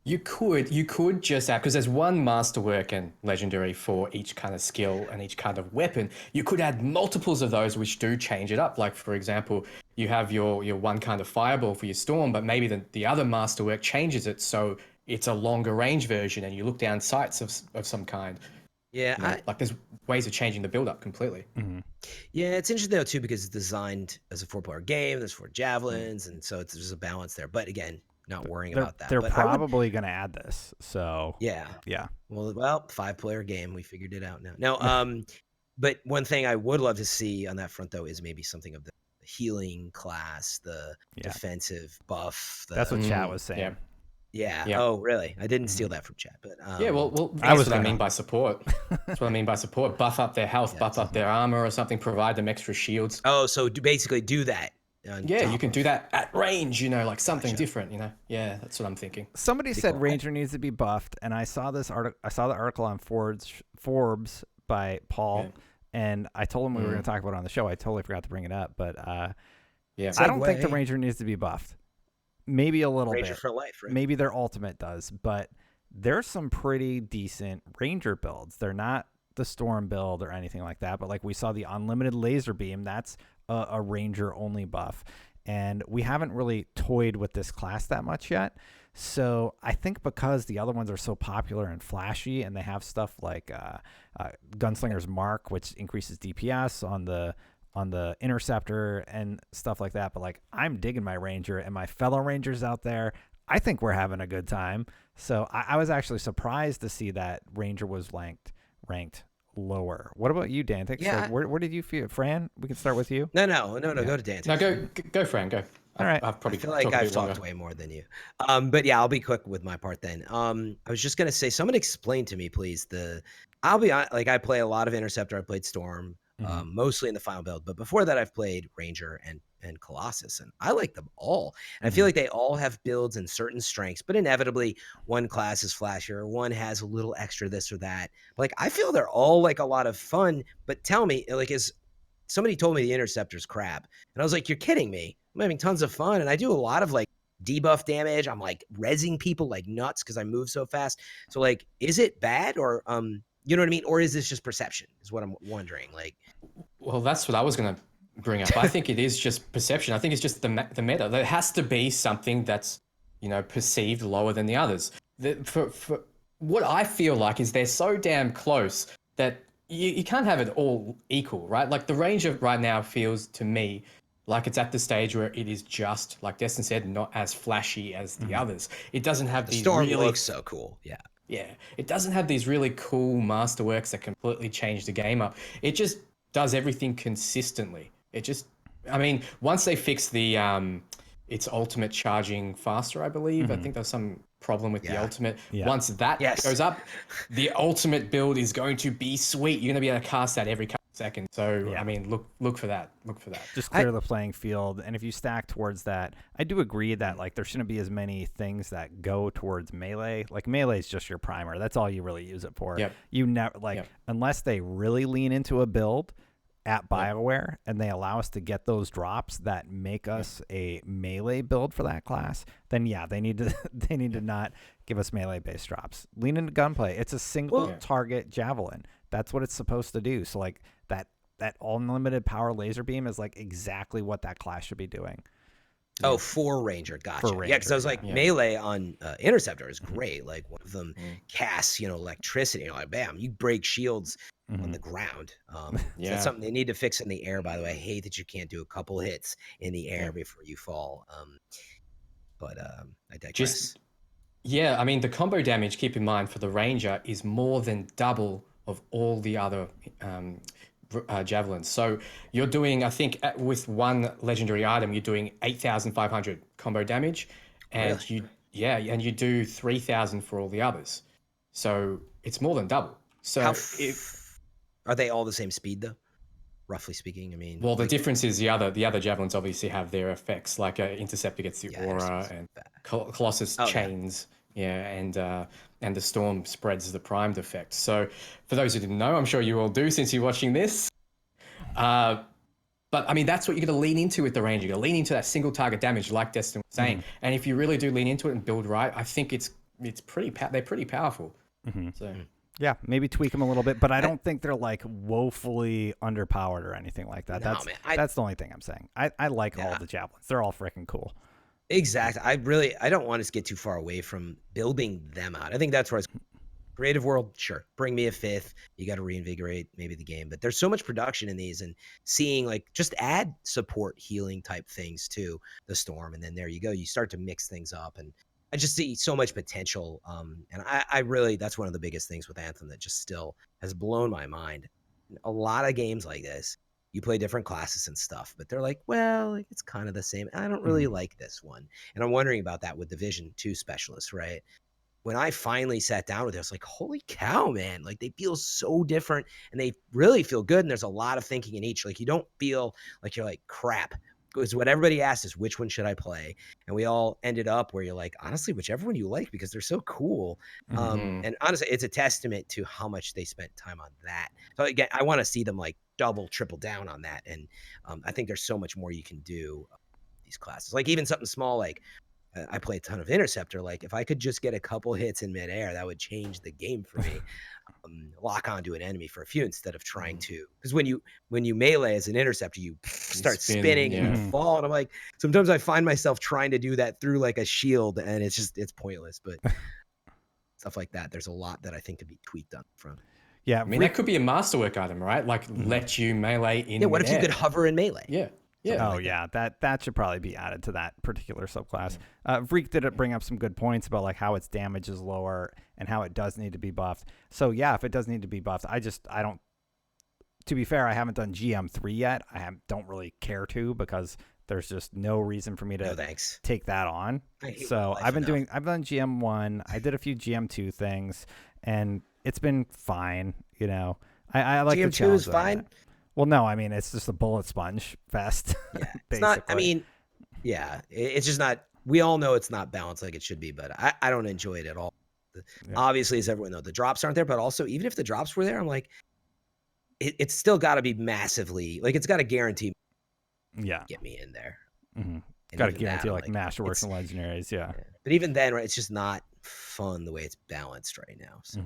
You could just add, because there's one masterwork and legendary for each kind of skill and each kind of weapon. You could add multiples of those which do change it up. Like, for example, you have your one kind of fireball for your storm, but maybe the other masterwork changes it so it's a longer range version and you look down sights of some kind. Yeah. Like there's ways of changing the build up completely. Yeah, it's interesting though too, because it's designed as a 4-player game. There's 4 javelins, and so there's a balance there. But again, not worrying about that. They're but probably going to add this. So yeah. Well, 5-player game. We figured it out now. No, but one thing I would love to see on that front though is maybe something of the healing class, the defensive buff. That's what chat was saying. Yeah. Oh, really? I didn't steal that from chat, but well, that's what I mean by support. That's what I mean by support. Buff up their health, buff up their armor or something. Provide them extra shields. Oh, so basically do that. You can do that at range. Like something different. Yeah, that's what I'm thinking. Somebody said Ranger needs to be buffed, and I saw this article. I saw the article on Forbes by Paul, and I told him we were going to talk about it on the show. I totally forgot to bring it up, but I don't think the Ranger needs to be buffed. Maybe a little Ranger bit. for life, right? Maybe their ultimate does, but there's some pretty decent Ranger builds. They're not the Storm build or anything like that, but like we saw the unlimited laser beam, that's a Ranger only buff. And we haven't really toyed with this class that much yet. So I think because the other ones are so popular and flashy, and they have stuff like Gunslinger's Mark, which increases DPS on the Interceptor and stuff like that. But like, I'm digging my Ranger, and my fellow Rangers out there, I think we're having a good time. So I was actually surprised to see that Ranger was ranked lower. What about you, Dantics? Yeah. So where did you feel? Fran, we can start with you. No, go to Dantics. No, go Fran, go. All right. I feel like I've talked way more than you. But yeah, I'll be quick with my part then. I was just gonna say, someone explain to me, please. I'll be honest, like I play a lot of Interceptor. I played Storm. Mostly in the final build, but before that I've played Ranger and Colossus, and I like them all. And I feel like they all have builds and certain strengths, but inevitably one class is flashier, one has a little extra this or that. Like, I feel they're all like a lot of fun, but tell me, like, somebody told me the Interceptor's crap, and I was like, you're kidding me. I'm having tons of fun, and I do a lot of like debuff damage. I'm like rezzing people like nuts because I move so fast. So like, is it bad, or you know what I mean? Or is this just perception is what I'm wondering. Like, well, that's what I was going to bring up. I think it is just perception. I think it's just the meta. There has to be something that's, perceived lower than the others. For what I feel like is they're so damn close that you can't have it all equal, right? Like the Ranger right now feels to me like it's at the stage where it is just, like Destin said, not as flashy as the others. It doesn't have the these Storm really... looks so cool. Yeah, it doesn't have these really cool masterworks that completely change the game up. It just does everything consistently. Once they fix the its ultimate charging faster, I believe. I think there's some problem with the ultimate. Yeah. Once that goes up, the ultimate build is going to be sweet. You're going to be able to cast that every couple seconds. So, look for that. Just clear the playing field. And if you stack towards that, I do agree that like there shouldn't be as many things that go towards melee. Like melee is just your primer. That's all you really use it for. Yep. You never unless they really lean into a build, at BioWare and they allow us to get those drops that make us a melee build for that class, then yeah, they need to not give us melee based drops. Lean into gunplay. It's a single target javelin. That's what it's supposed to do. So like that unlimited power laser beam is like exactly what that class should be doing. Oh, for Ranger, gotcha. Yeah, because I was like, melee on Interceptor is great. Like one of them casts, electricity. Like, bam, you break shields on the ground. So that's something they need to fix in the air. By the way, I hate that you can't do a couple hits in the air before you fall. But I digress. I mean, the combo damage, keep in mind, for the Ranger is more than double of all the other javelins. So you're doing, I think, with one legendary item, you're doing 8,500 combo damage, and really? you do 3,000 for all the others. So it's more than double. So are they all the same speed though? Roughly speaking, I mean. Well, the difference is the other javelins obviously have their effects. Like Interceptor gets the aura, and Colossus chains. And the Storm spreads the primed effect. So for those who didn't know, I'm sure you all do since you're watching this. But I mean, that's what you're going to lean into with the Ranger. You're going to lean into that single target damage, like Destin was saying. And if you really do lean into it and build right, I think they're pretty powerful. So. Yeah, maybe tweak them a little bit, but I don't think they're like woefully underpowered or anything like that. That's the only thing I'm saying. I like all the javelins. They're all freaking cool. Exactly. I don't want us to get too far away from building them out. I think that's where creative world, sure. Bring me a 5th. You got to reinvigorate maybe the game, but there's so much production in these, and seeing like just add support healing type things to the Storm, and then there you go. You start to mix things up, and I just see so much potential. And I really, that's one of the biggest things with Anthem that just still has blown my mind. A lot of games like this, you play different classes and stuff, but they're like, well, it's kind of the same. I don't really like this one. And I'm wondering about that with Division 2 specialists, right? When I finally sat down with it, I was like, holy cow, man. Like, they feel so different and they really feel good. And there's a lot of thinking in each. Like, you don't feel like you're like, crap. Because what everybody asked is, which one should I play? And we all ended up where you're like, honestly, whichever one you like, because they're so cool. And honestly, it's a testament to how much they spent time on that. So again, I want to see them like double, triple down on that. And I think there's so much more you can do these classes. Like even something small, like I play a ton of Interceptor. Like if I could just get a couple hits in midair, that would change the game for me. Lock onto an enemy for a few instead of trying to, because when you melee as an Interceptor, you start spinning and you fall, and I'm like, sometimes I find myself trying to do that through like a shield, and it's pointless. But stuff like that, there's a lot that I think could be tweaked on the front. Yeah, I mean that could be a masterwork item, right? Like let you melee in. Yeah, what if you could hover in melee? Yeah. That should probably be added to that particular subclass. Vreek did bring up some good points about like how its damage is lower and how it does need to be buffed. So yeah, if it does need to be buffed, I don't. To be fair, I haven't done GM3 yet. Don't really care to, because there's just no reason for me to take that on. So I've done GM1. I did a few GM2 things, and it's been fine. I like the challenge. GM2 is fine. Well, no, I mean, it's just a bullet sponge fest. Yeah, it's not, I mean, it's just not, we all know it's not balanced like it should be, but I don't enjoy it at all. Obviously, as everyone knows, the drops aren't there, but also, even if the drops were there, I'm like, it's still got to be massively, like, it's got to guarantee get me in there. Got to guarantee, like Masterworks and Legendaries, But even then, right, it's just not fun the way it's balanced right now, so.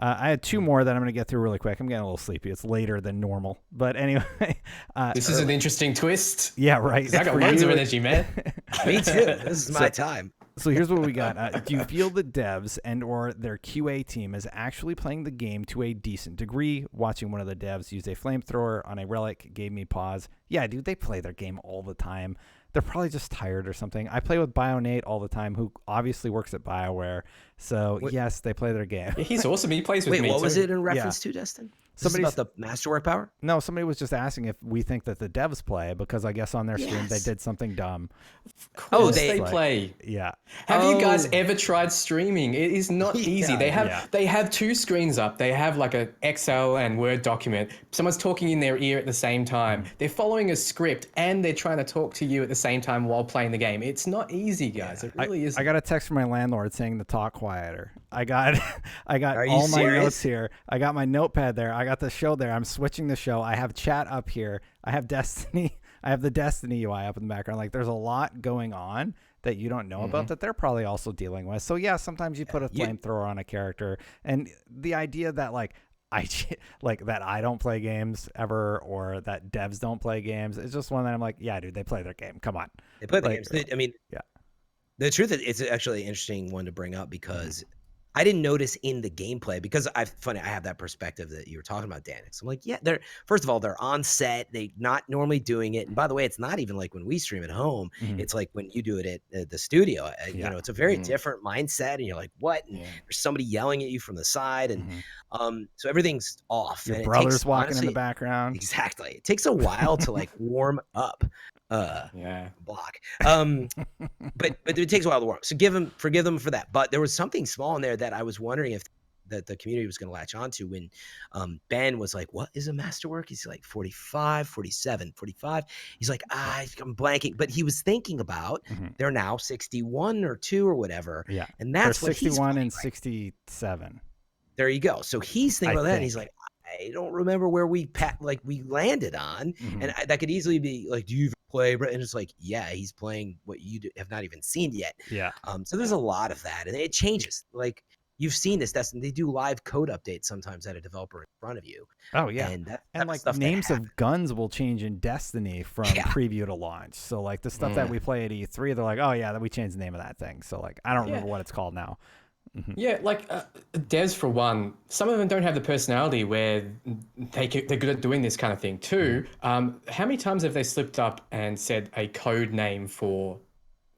I had two more that I'm going to get through really quick. I'm getting a little sleepy. It's later than normal. But anyway. This is an interesting twist. Yeah, right. I got loads of energy, man. Me too. This is my time. So here's what we got. Do you feel the devs and or their QA team is actually playing the game to a decent degree? Watching one of the devs use a flamethrower on a relic gave me pause. Yeah, dude, they play their game all the time. They're probably just tired or something. I play with BioNate all the time, who obviously works at BioWare. So, yes, they play their game. Yeah, he's awesome. He plays with me, what too. Was it in reference to, Destin? Somebody about the Masterwork power? No, somebody was just asking if we think that the devs play, because I guess on their stream they did something dumb. Of course they play. Yeah. Have you guys ever tried streaming? It is not easy. They have two screens up. They have like an Excel and Word document. Someone's talking in their ear at the same time. They're following a script and they're trying to talk to you at the same time while playing the game. It's not easy, guys. It really isn't. I got a text from my landlord saying to talk quiet. quieter. I got Are you all my serious? notes here. I got my notepad there. I got the show there. I'm switching the show. I have chat up here. I have Destiny. I have the Destiny UI up in the background. Like there's a lot going on that you don't know about that they're probably also dealing with. So yeah, sometimes you put a flamethrower on a character, and the idea that like that I don't play games ever, or that devs don't play games, it's just one that I'm like, yeah, dude, they play their game. Come on, They play the like, games. I mean, yeah. The truth is, it's actually an interesting one to bring up because I didn't notice in the gameplay because I have that perspective that you were talking about, Dantics. I'm like, yeah, first of all, they're on set. They're not normally doing it. And by the way, it's not even like when we stream at home. It's like when you do it at the studio. You know, it's a very different mindset. And you're like, what? And there's somebody yelling at you from the side. And so everything's off. Your and brother's it takes, walking honestly, in the background. Exactly. It takes a while to like warm up. Block. But it takes a while to warm up. So forgive them for that. But there was something small in there that I was wondering if that the community was going to latch onto when Ben was like, what is a masterwork? He's like 45, 47, 45. He's like, I'm blanking. But he was thinking about they're now 61 or 2 or whatever. Yeah. And that's they're what 61 he's and 67. There you go. So he's thinking about that, and he's like, I don't remember where we landed on, and that could easily be like, do you even play? And it's like, yeah, he's playing what you have not even seen yet. Yeah. So there's a lot of that, and it changes. Like you've seen this, Destin. They do live code updates sometimes at a developer in front of you. Oh yeah, and like names of guns will change in Destiny from preview to launch. So like the stuff that we play at E3, they're like, oh yeah, we changed the name of that thing. So like I don't remember what it's called now. Yeah, like devs for one, some of them don't have the personality where they're good at doing this kind of thing. Two, how many times have they slipped up and said a code name for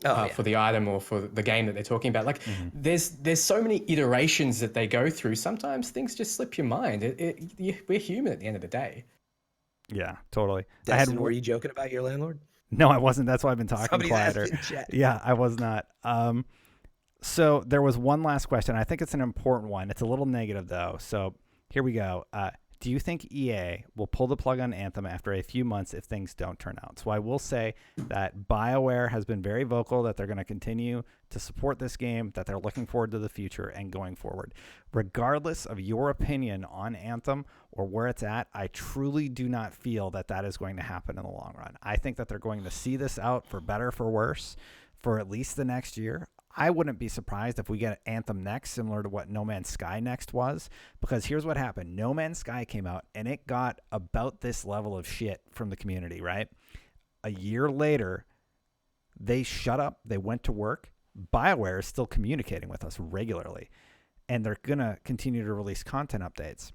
the item or for the game that they're talking about? Like there's so many iterations that they go through. Sometimes things just slip your mind. We're human at the end of the day. Yeah, totally. Destin, were you joking about your landlord? No, I wasn't. That's why I've been talking quieter. Yeah, I was not. So there was one last question. I think it's an important one. It's a little negative though. So here we go. Do you think EA will pull the plug on Anthem after a few months if things don't turn out? So I will say that BioWare has been very vocal that they're going to continue to support this game, that they're looking forward to the future and going forward. Regardless of your opinion on Anthem or where it's at, I truly do not feel that that is going to happen in the long run. I think that they're going to see this out for better, for worse, for at least the next year. I wouldn't be surprised if we get Anthem next, similar to what No Man's Sky next was, because here's what happened. No Man's Sky came out, and it got about this level of shit from the community, right? A year later, they shut up. They went to work. BioWare is still communicating with us regularly, and they're going to continue to release content updates.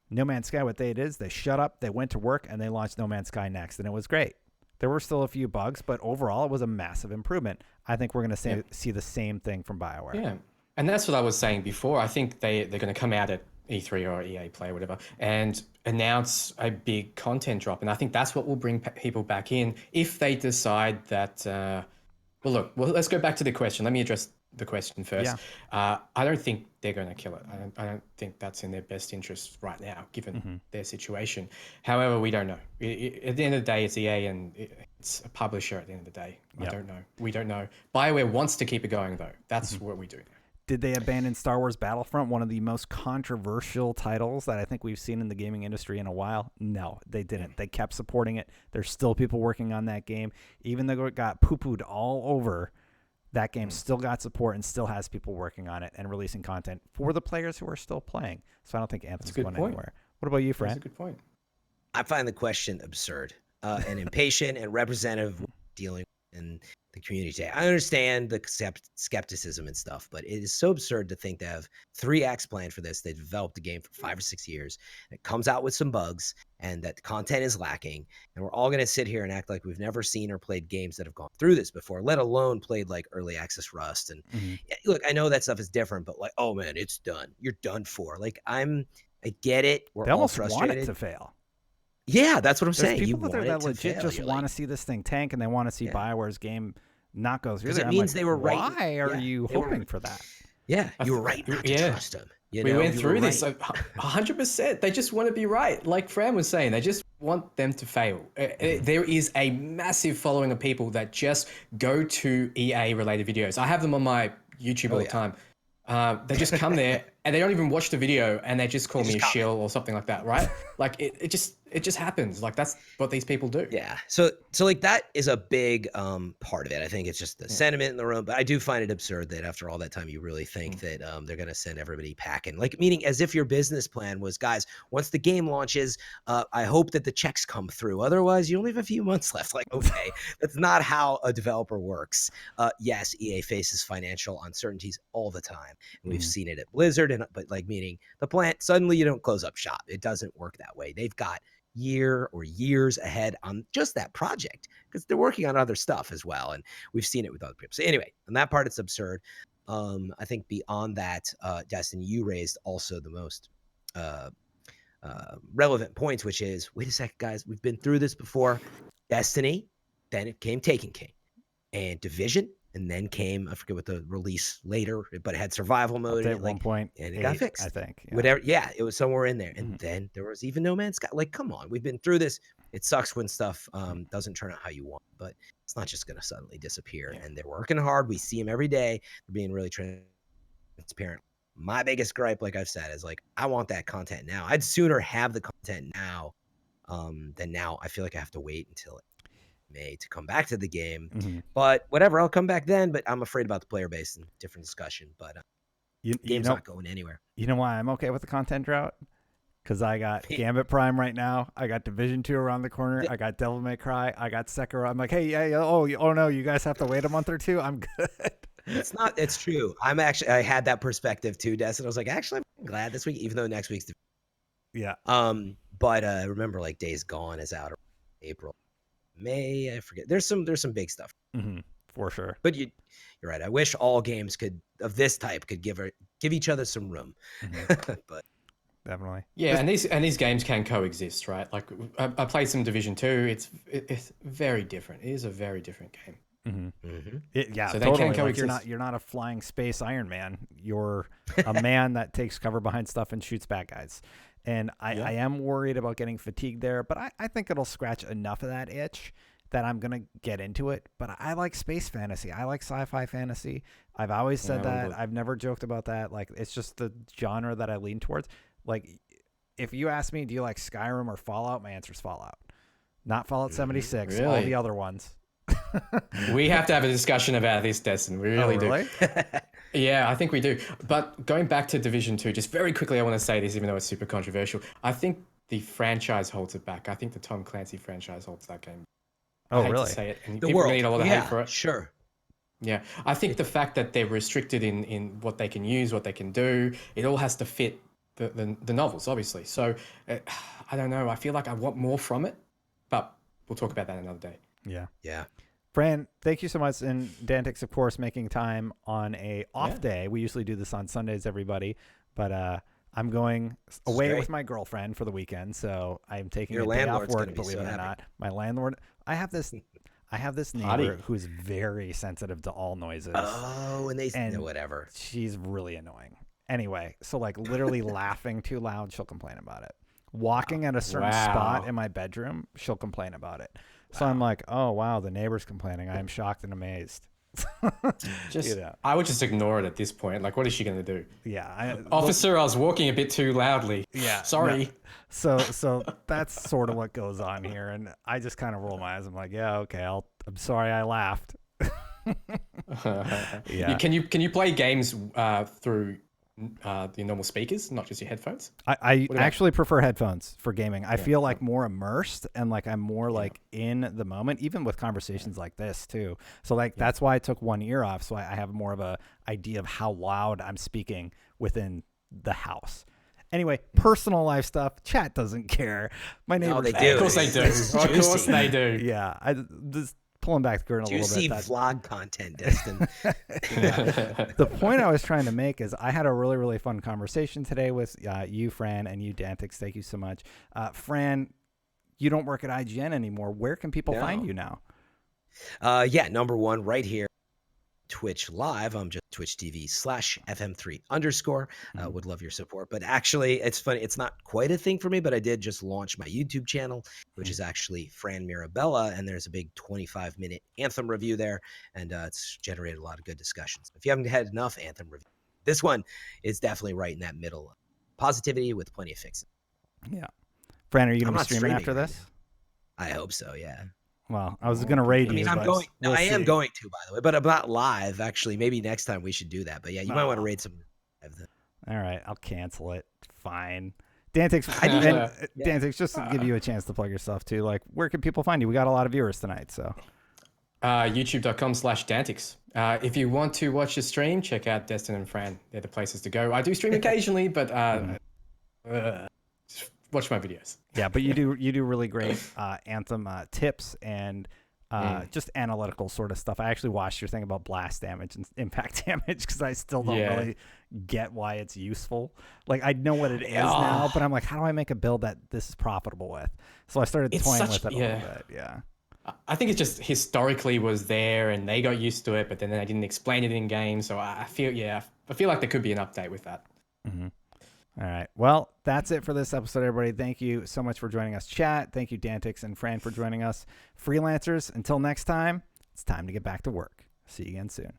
No Man's Sky, what they did is they shut up, they went to work, and they launched No Man's Sky next, and it was great. There were still a few bugs, but overall, it was a massive improvement. I think we're going to see the same thing from BioWare. Yeah, and that's what I was saying before. I think they're going to come out at E3 or EA Play or whatever and announce a big content drop. And I think that's what will bring people back in if they decide that... Well, let's go back to the question. Let me address the question first. Yeah. I don't think they're going to kill it. I don't think that's in their best interest right now, given their situation. However, we don't know. At the end of the day, it's EA and it's a publisher at the end of the day. Yep. I don't know. We don't know. BioWare wants to keep it going, though. That's what we do. Did they abandon Star Wars Battlefront, one of the most controversial titles that I think we've seen in the gaming industry in a while? No, they didn't. They kept supporting it. There's still people working on that game. Even though it got poo-pooed all over, that game still got support and still has people working on it and releasing content for the players who are still playing. So I don't think Anthem's going anywhere. What about you, Fran? That's a good point. I find the question absurd and impatient and representative of dealing in the community today. I understand the skepticism and stuff, but it is so absurd to think they have 3 acts planned for this. They developed the game for 5 or 6 years. It comes out with some bugs and that content is lacking. And we're all going to sit here and act like we've never seen or played games that have gone through this before, let alone played like early access Rust. And look, I know that stuff is different, but like, oh man, it's done. You're done for. Like I get it. We're they all almost frustrated. want it to fail. Yeah, that's what I'm saying. There's people that legit just want to see this thing tank and they want to see BioWare's game not go through. Because it means they were right. Why are you hoping for that? Yeah, you were right not to trust them. We went through this 100%. They just want to be right. Like Fran was saying, they just want them to fail. There is a massive following of people that just go to EA-related videos. I have them on my YouTube all the time. They just come there and they don't even watch the video and they just call me a comment. shill or something like that, right? Like it just happens. Like that's what these people do. Yeah. So like that is a big part of it. I think it's just the sentiment in the room, but I do find it absurd that after all that time you really think that they're going to send everybody packing. Like meaning as if your business plan was, guys, once the game launches, I hope that the checks come through. Otherwise, you only have a few months left. Like, okay, that's not how a developer works. Yes, EA faces financial uncertainties all the time. And we've seen it at Blizzard, but like meaning the plant, suddenly you don't close up shop. It doesn't work that way. They've got year or years ahead on just that project because they're working on other stuff as well. And we've seen it with other people. So anyway, on that part, it's absurd. I think beyond that, Destin, you raised also the most relevant points, which is, wait a second, guys, we've been through this before. Destiny, then it came Taken King and Division, and then came, I forget what the release later, but it had survival mode At one point, and it got fixed. I think. Yeah. Whatever, yeah, it was somewhere in there. And then there was even No Man's Sky. Like, come on, we've been through this. It sucks when stuff doesn't turn out how you want, but it's not just going to suddenly disappear. And they're working hard. We see them every day. They're being really transparent. My biggest gripe, like I've said, is like, I want that content now. I'd sooner have the content now than now. I feel like I have to wait until May to come back to the game. But whatever, I'll come back then. But I'm afraid about the player base and different discussion. But game's not going anywhere. You know why I'm okay with the content drought? Because I got Gambit Prime right now. I got Division 2 around the corner. I got Devil May Cry. I got Sekiro. I'm like, hey, oh no, you guys have to wait a month or two? I'm good. It's true. I had that perspective too, Destin. I was like, actually, I'm glad this week, even though next week's. Yeah. But remember, like, Days Gone is out April, May. I forget. There's some big stuff. For sure. But you're right. I wish all games of this type could give each other some room. But definitely. Yeah, and these games can coexist, right? Like I played some Division 2. It's very different. It is a very different game. Yeah, so totally. They can like coexist. you're not a flying space Iron Man. You're a man that takes cover behind stuff and shoots bad guys. And I am worried about getting fatigued there, but I think it'll scratch enough of that itch that I'm going to get into it. But I like space fantasy. I like sci-fi fantasy. I've always said that. I've never joked about that. Like, it's just the genre that I lean towards. Like, if you ask me, do you like Skyrim or Fallout? My answer is Fallout. Not Fallout 76. Really? All the other ones. We have to have a discussion about this, Destin. We really do. Yeah, I think we do. But going back to Division 2, just very quickly, I want to say this, even though it's super controversial. I think the franchise holds it back. I think the Tom Clancy franchise holds that game. Oh, I hate really? to say it. And the people world. need a lot of hate for it. Sure. Yeah, I think the fact that they're restricted in what they can use, what they can do, it all has to fit the novels, obviously. So I don't know. I feel like I want more from it, but we'll talk about that another day. Yeah. Fran, thank you so much. And Dantics, of course, making time on a off day. We usually do this on Sundays, everybody. But I'm going away with my girlfriend for the weekend, so I'm taking a day off work, believe it or not. My landlord, I have this neighbor who's very sensitive to all noises. Oh, and whatever. She's really annoying. Anyway, so like literally laughing too loud, she'll complain about it. Walking at a certain spot in my bedroom, she'll complain about it. So I'm like, oh, wow, the neighbor's complaining. I am shocked and amazed. I would just ignore it at this point. Like, what is she going to do? Yeah. Officer, I was walking a bit too loudly. Yeah. Sorry. No. So that's sort of what goes on here. And I just kind of roll my eyes. I'm like, yeah, okay, I'm sorry I laughed. Yeah. Can you play games through the normal speakers, not just your headphones? I actually prefer headphones for gaming. I feel like more immersed and like I'm more like in the moment, even with conversations like this too. So like that's why I took one ear off, so I have more of a idea of how loud I'm speaking within the house. Anyway, personal life stuff. Chat doesn't care. My neighbors. They do. Of course they do. Of course they do. Yeah, I just pulling back the curtain a little bit. Juicy vlog content, Destin. The point I was trying to make is I had a really, really fun conversation today with you, Fran, and you, Dantics. Thank you so much. Fran, you don't work at IGN anymore. Where can people find you now? Number one, right here. Twitch live. I'm just Twitch TV/FM3_. Would love your support. But actually, it's funny. It's not quite a thing for me, but I did just launch my YouTube channel, which is actually Fran Mirabella. And there's a big 25-minute Anthem review there. And it's generated a lot of good discussions. If you haven't had enough Anthem review, This one is definitely right in that middle. Positivity with plenty of fixing. Yeah. Fran, are you going to I'm be not streaming after right this? now. I hope so. Yeah. Well, I was going to raid I mean, you. I'm but going. No, we'll I am see. going to, by the way, but I'm not live. Actually, maybe next time we should do that. But yeah, you might want to raid some. All right, I'll cancel it. Fine. Dantics, Dantics, just to give you a chance to plug yourself too. Like, where can people find you? We got a lot of viewers tonight, so. YouTube.com/Dantics. If you want to watch the stream, check out Destin and Fran. They're the places to go. I do stream occasionally, but just watch my videos. Yeah, but you do really great Anthem tips and just analytical sort of stuff. I actually watched your thing about blast damage and impact damage because I still don't really get why it's useful. Like, I know what it is now, but I'm like, how do I make a build that this is profitable with? So I started toying with it a little bit. Yeah. I think it's just historically was there and they got used to it, but then they didn't explain it in game. So I feel like there could be an update with that. Mm-hmm. All right. Well, that's it for this episode, everybody. Thank you so much for joining us, chat. Thank you, Dantics and Fran, for joining us. Freelancers, until next time, it's time to get back to work. See you again soon.